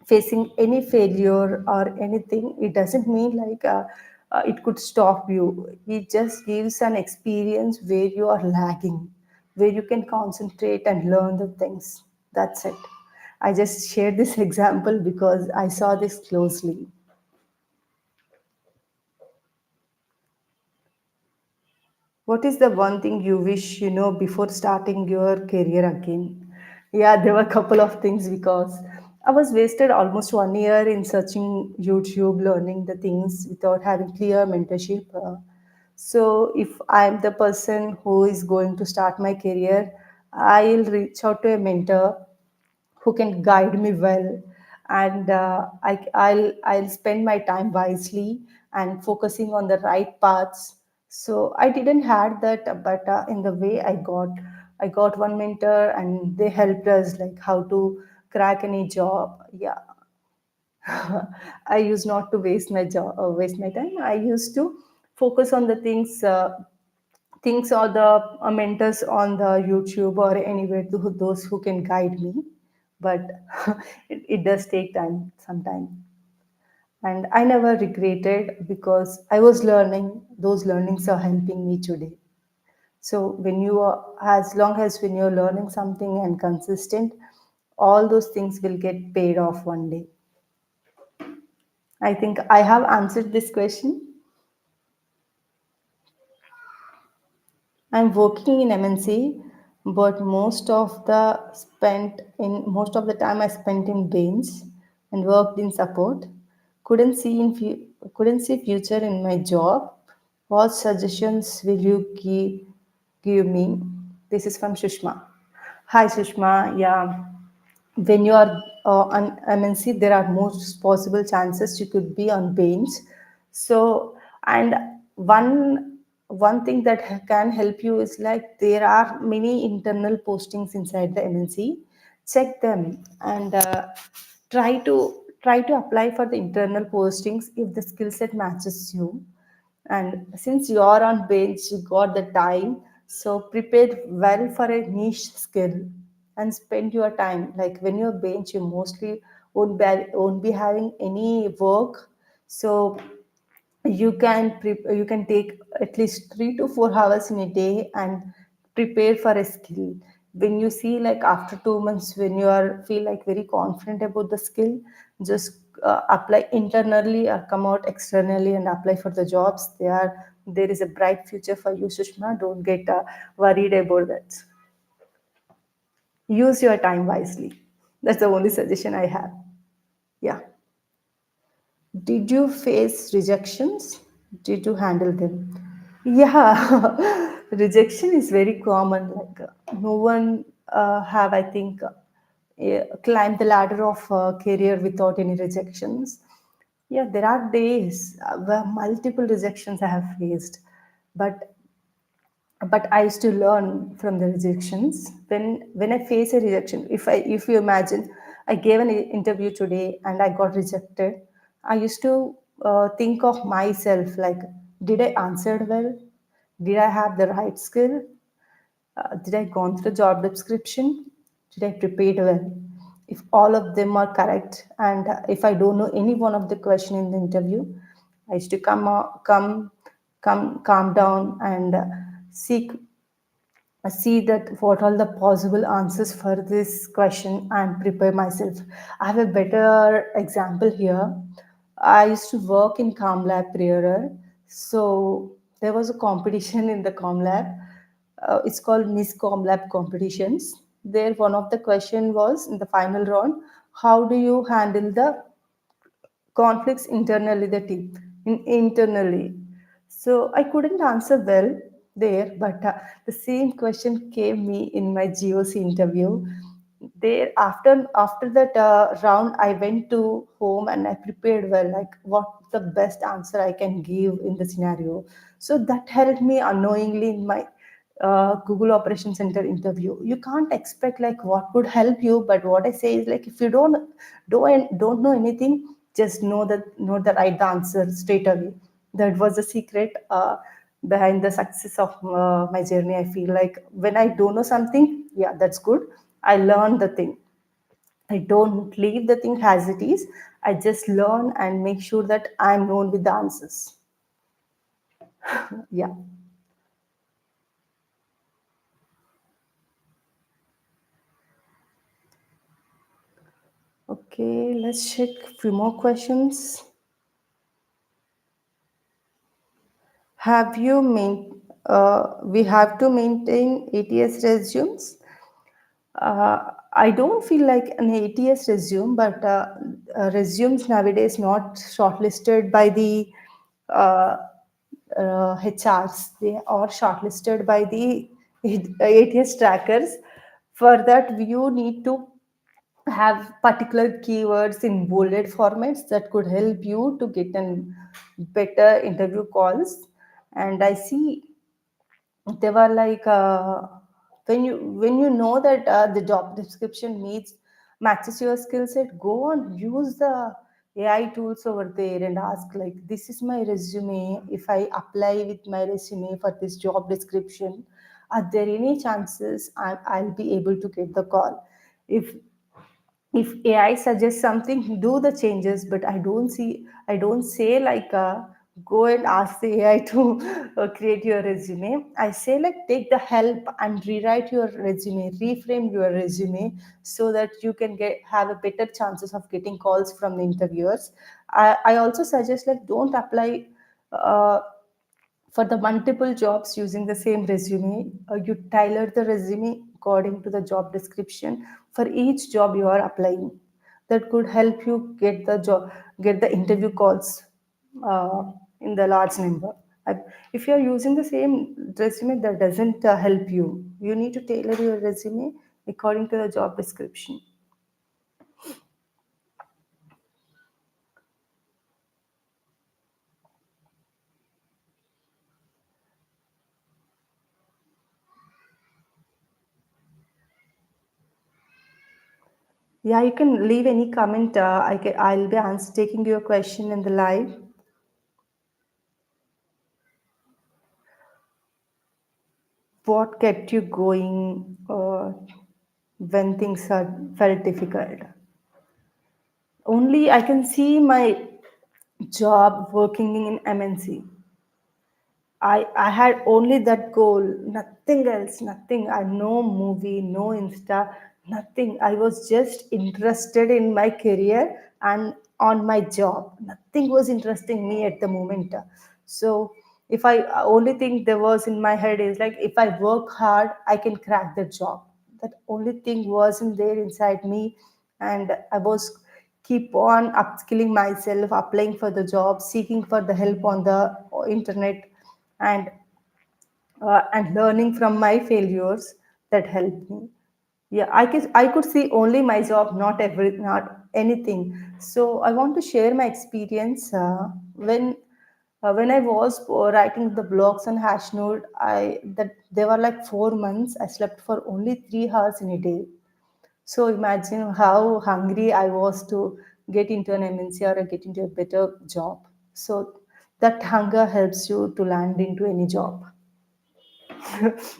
facing any failure or anything, it doesn't mean like, it could stop you. It just gives an experience where you are lagging, where you can concentrate and learn the things. That's it. I just shared this example because I saw this closely. What is the one thing you wish you know before starting your career again? Yeah, there were a couple of things, because I was wasted almost 1 year in searching YouTube, learning the things without having clear mentorship. So if I'm the person who is going to start my career, I'll reach out to a mentor who can guide me well, and I'll spend my time wisely and focusing on the right paths. So I didn't had that, but in the way I got one mentor, and they helped us like how to crack any job. Yeah. I used not to waste my time. I used to focus on the things or the mentors on the YouTube or anywhere, to those who can guide me. But it does take time sometime. and I never regretted because I was learning. Those learnings are helping me today. So when you are, as long as when you're learning something and consistent, all those things will get paid off one day. I think I have answered this question. I'm working in MNC, but most of the time I spent in bench and worked in support. Couldn't see future in my job. What suggestions will you give me? This is from Shushma. Hi Sushma. Yeah, when you are on MNC, there are most possible chances you could be on bench. So, and one thing that can help you is like there are many internal postings inside the MNC. Check them and try to apply for the internal postings if the skill set matches you. And since you are on bench, you got the time, so prepare well for a niche skill and spend your time. Like when you're bench, you mostly won't be having any work, so you can take at least 3 to 4 hours in a day and prepare for a skill. When you see like after 2 months, when you are feel like very confident about the skill, just apply internally or come out externally and apply for the jobs. There is a bright future for you, Sushma. Don't get worried about that. Use your time wisely. That's the only suggestion I have. Yeah. Did you face rejections? Did you handle them? Yeah, rejection is very common. Like no one have, I think, climbed the ladder of career without any rejections. Yeah, there are days where multiple rejections I have faced, but I used to learn from the rejections. When I face a rejection, if you imagine, I gave an interview today and I got rejected, I used to think of myself like, did I answer well? Did I have the right skill? Did I gone through the job description? Did I prepared well? If all of them are correct, and if I don't know any one of the question in the interview, I used to calm down and seek see that what are the possible answers for this question and prepare myself. I have a better example here. I used to work in ComLab prior, so there was a competition in the ComLab. It's called Miss ComLab competitions. There, one of the question was in the final round: how do you handle the conflicts internally internally? So I couldn't answer well there, but the same question came me in my GOC interview. There, after that round, I went to home and I prepared well, like what the best answer I can give in the scenario. So that helped me unknowingly in my Google Operation Center interview. You can't expect like what could help you, but what I say is like if you don't know anything, just know the right answer straight away. That was the secret behind the success of my journey. I feel like when I don't know something, yeah, that's good. I learn the thing. I don't leave the thing as it is. I just learn and make sure that I'm known with the answers. Yeah. Okay, let's check a few more questions. Have you main? We have to maintain ATS resumes. I don't feel like an ATS resume, but resumes nowadays not shortlisted by the uh, HRs. They are shortlisted by the ATS trackers. For that, you need to have particular keywords in bolded formats that could help you to get an better interview calls. And I see they were like when you know that the job description meets matches your skill set, go on, use the AI tools over there and ask like, this is my resume. If I apply with my resume for this job description, are there any chances I'll be able to get the call? If if AI suggests something, do the changes. But I don't say like go and ask the AI to create your resume. I say like take the help and rewrite your resume, reframe your resume so that you can get have a better chances of getting calls from the interviewers. I also suggest like don't apply. Uh, for the multiple jobs using the same resume, you tailor the resume according to the job description for each job you are applying. That could help you get the job, get the interview calls uh, in the large number. I- If you are using the same resume, that doesn't help you. You need to tailor your resume according to the job description. Yeah, you can leave any comment. I'll be taking your question in the live. What kept you going when things are felt difficult? Only I can see my job working in MNC. I had only that goal, nothing else, nothing. I no movie, no Insta, nothing. I was just interested in my career and on my job. Nothing was interesting me at the moment. So if I only thing there was in my head is like if I work hard, I can crack the job. That only thing wasn't there inside me, and I was keep on upskilling myself, applying for the job, seeking for the help on the internet, and and learning from my failures that helped me. Yeah, I could see only my job, not anything. So I want to share my experience when I was writing the blogs on Hashnode. I that There were like 4 months. I slept for only 3 hours in a day. So imagine how hungry I was to get into an MNC or get into a better job. So that hunger helps you to land into any job.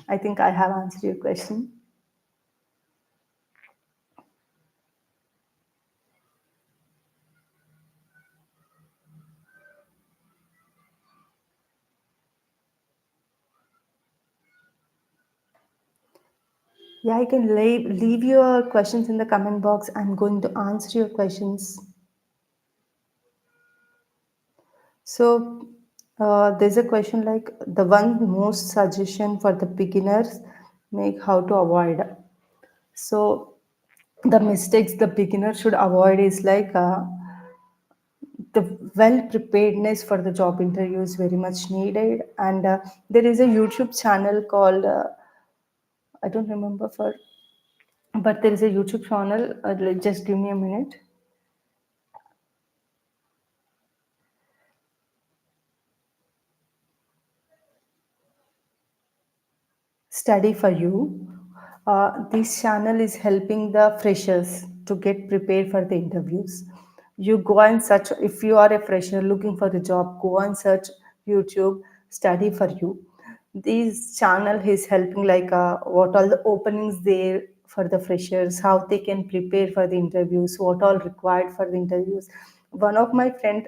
I think I have answered your question. Yeah, you can leave your questions in the comment box. I'm going to answer your questions. So, there's a question like the one most suggestion for the beginners make how to avoid. So, the mistakes the beginner should avoid is like the well preparedness for the job interview is very much needed. And there is a YouTube channel called I don't remember for, but there is a YouTube channel. Just give me a minute. Study for you. This channel is helping the freshers to get prepared for the interviews. You go and search, if you are a fresher looking for a job, go and search YouTube, study for you. This channel is helping like what all the openings there for the freshers, how they can prepare for the interviews, what all required for the interviews. One of my friend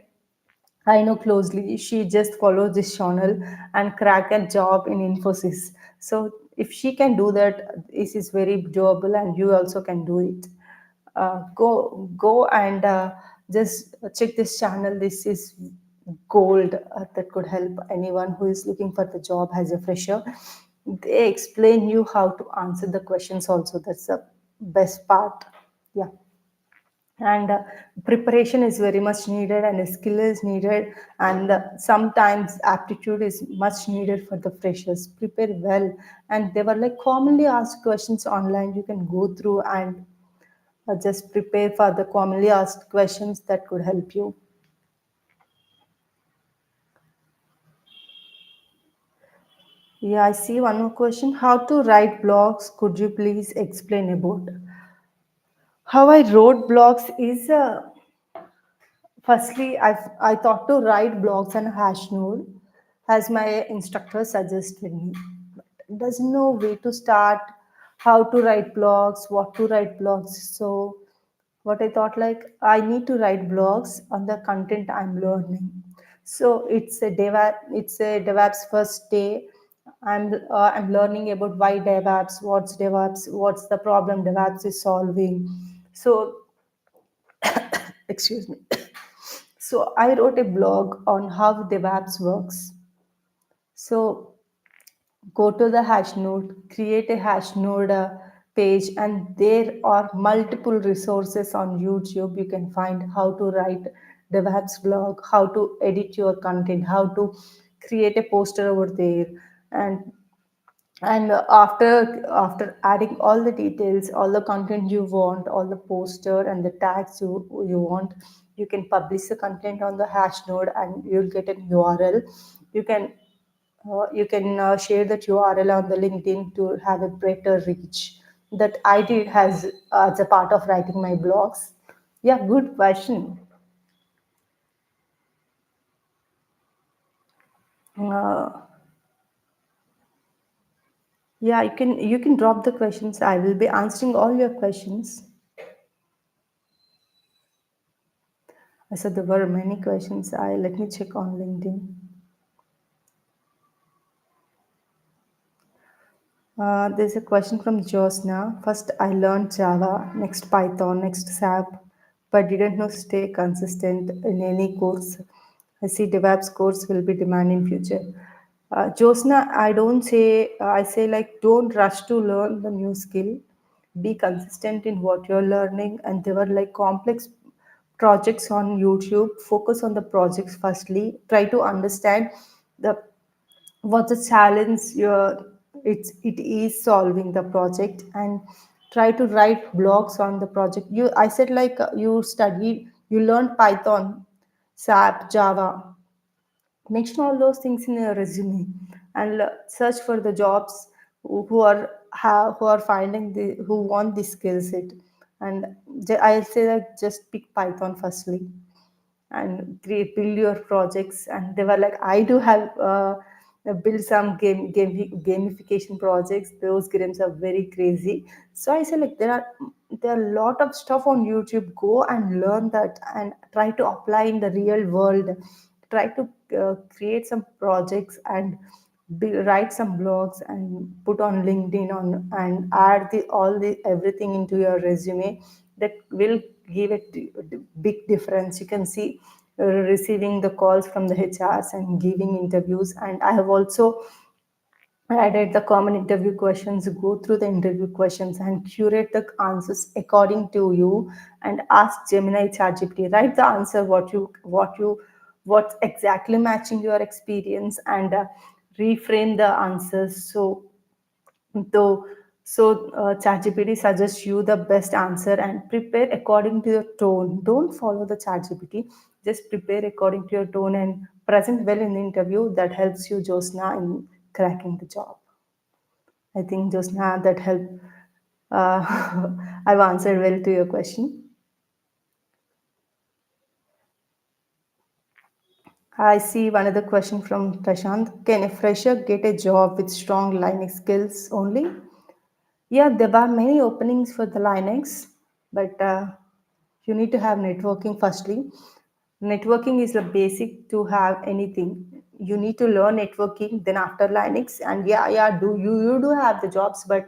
I know closely. She just follows this channel and crack a job in Infosys. So if she can do that, this is very doable, and you also can do it. Go and just check this channel. This is gold that could help anyone who is looking for the job as a fresher. They explain you how to answer the questions. Also, that's the best part. Yeah, and preparation is very much needed, and skill is needed, and sometimes aptitude is much needed for the freshers. Prepare well, and they were like commonly asked questions online. You can go through and just prepare for the commonly asked questions that could help you. Yeah, I see one more question. How to write blogs? Could you please explain about how I wrote blogs? Is Firstly, I thought to write blogs on Hashnode as my instructor suggested me. But doesn't know where to start, how to write blogs, what to write blogs. So what I thought, like I need to write blogs on the content I'm learning. So it's a DevOps first day. I'm learning about why DevOps, what's DevOps, what's the problem DevOps is solving. So excuse me. So I wrote a blog on how DevOps works. So go to the hash node, create a hash node page, and there are multiple resources on YouTube. You can find how to write DevOps blog, how to edit your content, how to create a poster over there, and after adding all the details, all the content you want, all the poster and the tags you want, you can publish the content on the hash node and you'll get an URL. You can share that URL on the LinkedIn to have a better reach. That I did as a part of writing my blogs. Yeah, good question. Uh, yeah, you can drop the questions. I will be answering all your questions. I said there were many questions. I let me check on LinkedIn. There's a question from Josna. First, I learned Java, next Python, next SAP, but didn't know stay consistent in any course. I see DevOps course will be demand in future. Josna, I don't say, I say like don't rush to learn the new skill. Be consistent in what you're learning, and there were like complex projects on YouTube. Focus on the projects firstly. Try to understand the what's the challenge it is solving the project, and try to write blogs on the project. I said like you learned Python, SAP, Java. Mention all those things in your resume, and search for the jobs who are finding the who want this skill set. And I'll say that just pick Python firstly and create build your projects. And they were like, I do have build some gamification projects. Those games are very crazy. So I say like there are a lot of stuff on YouTube. Go and learn that and try to apply in the real world. Try to create some projects and write some blogs and put on LinkedIn on and add all the everything into your resume. That will give a big difference. You can see receiving the calls from the HRs and giving interviews. And I have also added the common interview questions. Go through the interview questions and curate the answers according to you, and ask Gemini, ChatGPT, write the answer what's exactly matching your experience, and reframe the answers. Though ChatGPT suggests you the best answer, and prepare according to your tone. Don't follow the ChatGPT. Just prepare according to your tone and present well in the interview. That helps you, Josna, in cracking the job. I think, Josna, that helped. I've answered well to your question. I see one other question from Prashant. Can a fresher get a job with strong Linux skills only? Yeah, there are many openings for the Linux, but you need to have networking firstly. Networking is the basic to have anything. You need to learn networking, then after Linux, and yeah, you do have the jobs, but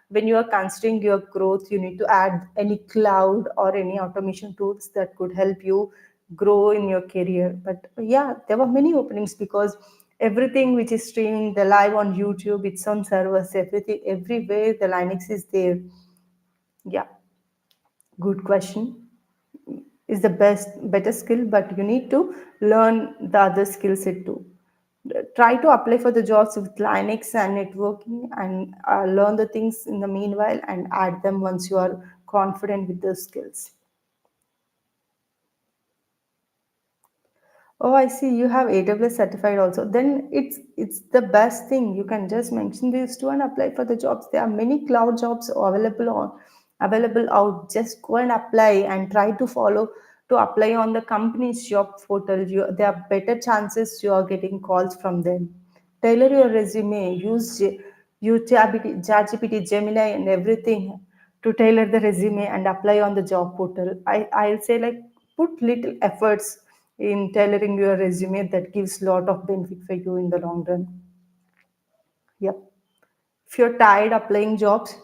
when you are considering your growth, you need to add any cloud or any automation tools that could help you grow in your career. But yeah, there were many openings because everything which is streaming the live on YouTube, it's on servers, everything, everywhere the Linux is there. Yeah, good question. Is the better skill, but you need to learn the other skill set too. Try to apply for the jobs with Linux and networking, and learn the things in the meanwhile and add them once you are confident with those skills. Oh, I see. You have AWS certified also. Then it's the best thing. You can just mention these two and apply for the jobs. There are many cloud jobs available out. Just go and apply and try to follow to apply on the company's job portal. There are better chances you are getting calls from them. Tailor your resume. Use ChatGPT, Gemini, and everything to tailor the resume and apply on the job portal. I'll say like put little efforts in tailoring your resume that gives lot of benefit for you in the long run. Yep. If you're tired applying jobs,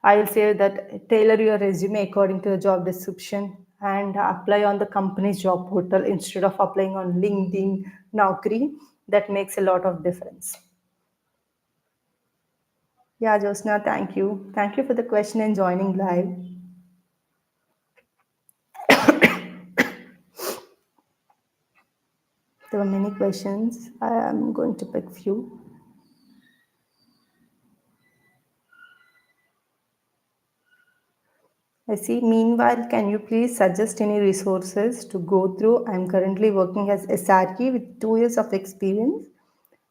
I'll say that tailor your resume according to the job description and apply on the company's job portal instead of applying on LinkedIn, Naukri. That makes a lot of difference. Yeah, Josna, thank you. Thank you for the question and joining live. There were many questions. I am going to pick few. I see. Meanwhile, can you please suggest any resources to go through? I'm currently working as SRE with 2 years of experience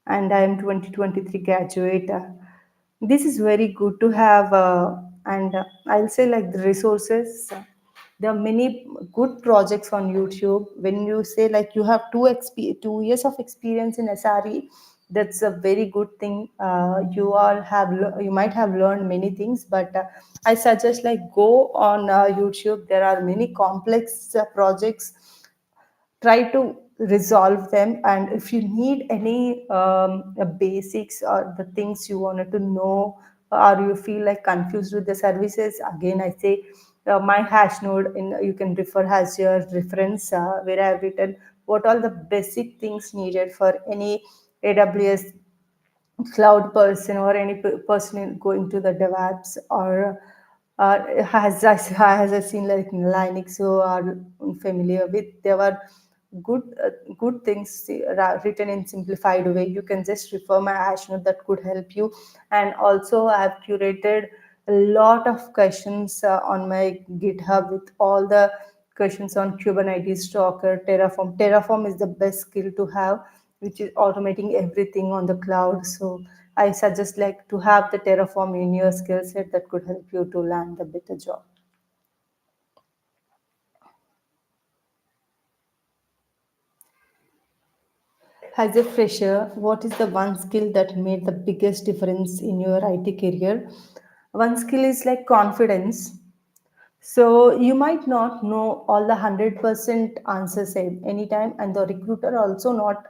and I am 2023 graduate. This is very good to have, and I'll say like the resources. There are many good projects on YouTube. When you say like you have 2 years of experience in SRE, that's a very good thing. You might have learned many things, but I suggest like go on YouTube. There are many complex projects, try to resolve them, and if you need any basics or the things you wanted to know or you feel like confused with the services, again I say my hash node in you can refer as your reference, where I have written what all the basic things needed for any AWS cloud person or any person going to the DevOps or has I seen like in Linux who are familiar with. There were good good things written in simplified way. You can just refer my hash note that could help you. And also I have curated a lot of questions on my GitHub with all the questions on Kubernetes, Docker, Terraform. Terraform is the best skill to have, which is automating everything on the cloud. So I suggest like to have the Terraform in your skill set that could help you to land a better job. As a fresher, what is the one skill that made the biggest difference in your IT career? One skill is like confidence. So you might not know all the 100% answers anytime, and the recruiter also not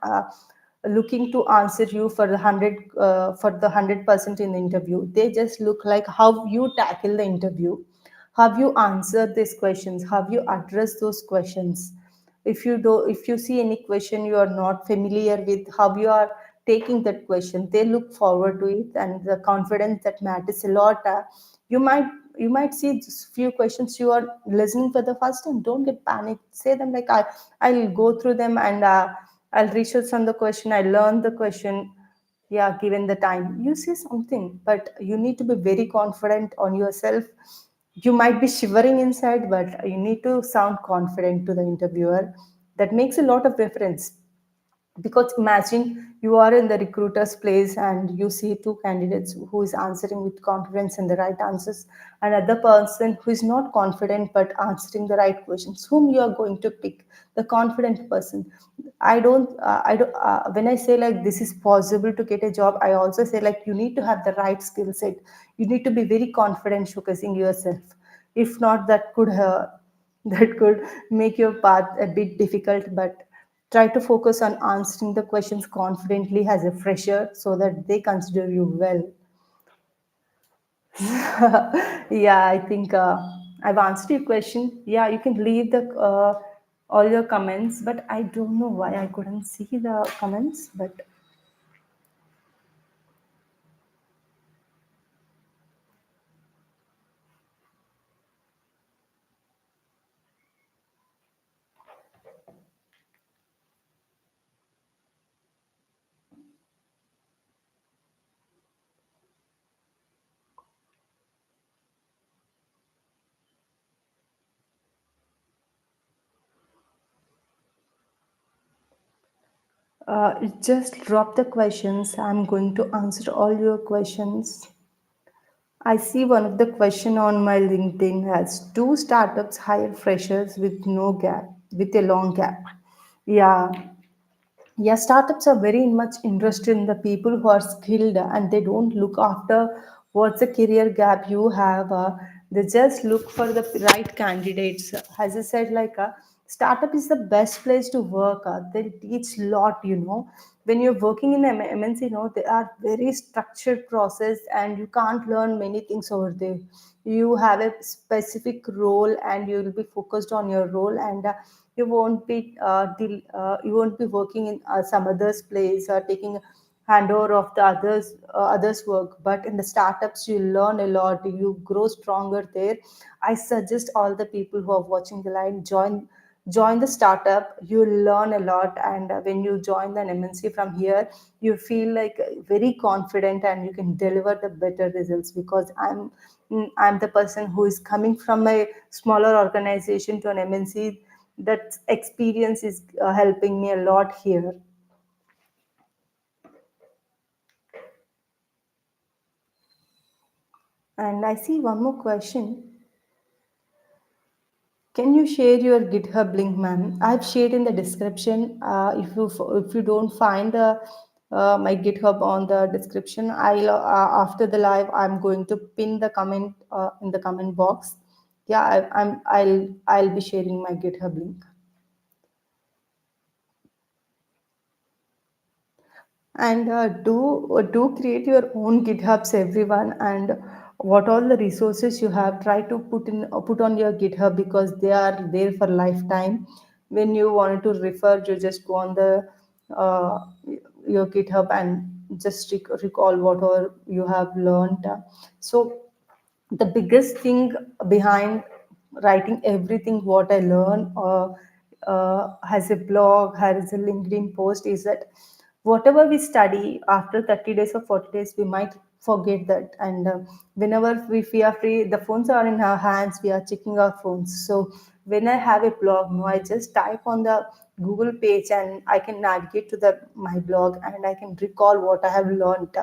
looking to answer you for the 100% in the interview. They just look like how you tackle the interview, how you answer these questions, how you address those questions. If you see any question you are not familiar with, how you are taking that question, they look forward to it, and the confidence that matters a lot. You might you might see just few questions you are listening for the first time. Don't get panicked, say them like I'll go through them, and I'll research on the question, I learn the question. Yeah, given the time you say something, but you need to be very confident on yourself. You might be shivering inside, but you need to sound confident to the interviewer. That makes a lot of difference. Because imagine you are in the recruiter's place and you see two candidates who is answering with confidence and the right answers, another person who is not confident but answering the right questions. Whom you are going to pick? The confident person. I don't When I say like this is possible to get a job, I also say like you need to have the right skill set. You need to be very confident showcasing yourself. If not, that could that could make your path a bit difficult. But try to focus on answering the questions confidently as a fresher so that they consider you well. Yeah, I think I've answered your question. Yeah, you can leave the all your comments, but I don't know why I couldn't see the comments. But just drop the questions. I'm going to answer all your questions. I see one of the question on my LinkedIn has two startups hire freshers with no gap, with a long gap. Yeah, yeah, startups are very much interested in the people who are skilled and they don't look after what's the career gap you have. They just look for the right candidates. As I said, like a startup is the best place to work. They teach lot, you know. When you're working in MNC, you know, they are very structured process, and you can't learn many things over there. You have a specific role, and you will be focused on your role, and you won't be working in some other's place or taking handover of the others work. But in the startups you learn a lot, you grow stronger there. I suggest all the people who are watching the line, join the startup. You learn a lot, and when you join the MNC from here, you feel like very confident, and you can deliver the better results. Because I'm the person who is coming from a smaller organization to an MNC. That experience is helping me a lot here. And I see one more question. Can you share your GitHub link, ma'am? I've shared in the description. If you don't find the my GitHub on the description, I'll after the live I'm going to pin the comment in the comment box. Yeah, I'll be sharing my GitHub link. And do create your own GitHubs, everyone. And what all the resources you have, try to put on your GitHub, because they are there for lifetime. When you want to refer, you just go on the uh, your GitHub and just recall whatever you have learned. So the biggest thing behind writing everything what I learn, has a blog, has a LinkedIn post, is that whatever we study after 30 days or 40 days, we might forget that. And whenever we are free, the phones are in our hands, we are checking our phones. So when I have a blog, no, I just type on the Google page, and I can navigate to the my blog, and I can recall what I have learned.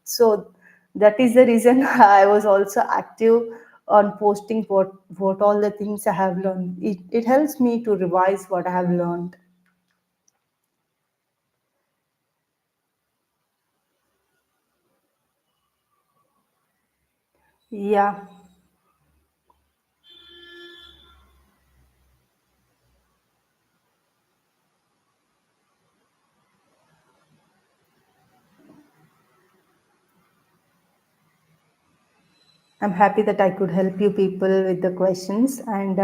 So that is the reason I was also active on posting what all the things I have learned. It helps me to revise what I have learned. Yeah, I'm happy that I could help you people with the questions. And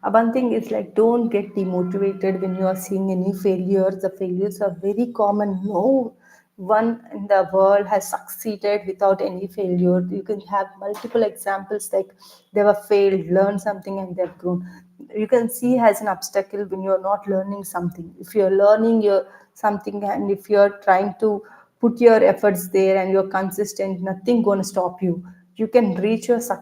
one thing is like, don't get demotivated when you are seeing any failures. The failures are very common. No one in the world has succeeded without any failure. You can have multiple examples, like they were failed, learned something, and they've grown. You can see as an obstacle when you're not learning something. If you're learning your something, and if you're trying to put your efforts there and you're consistent, nothing gonna stop you. You can reach your success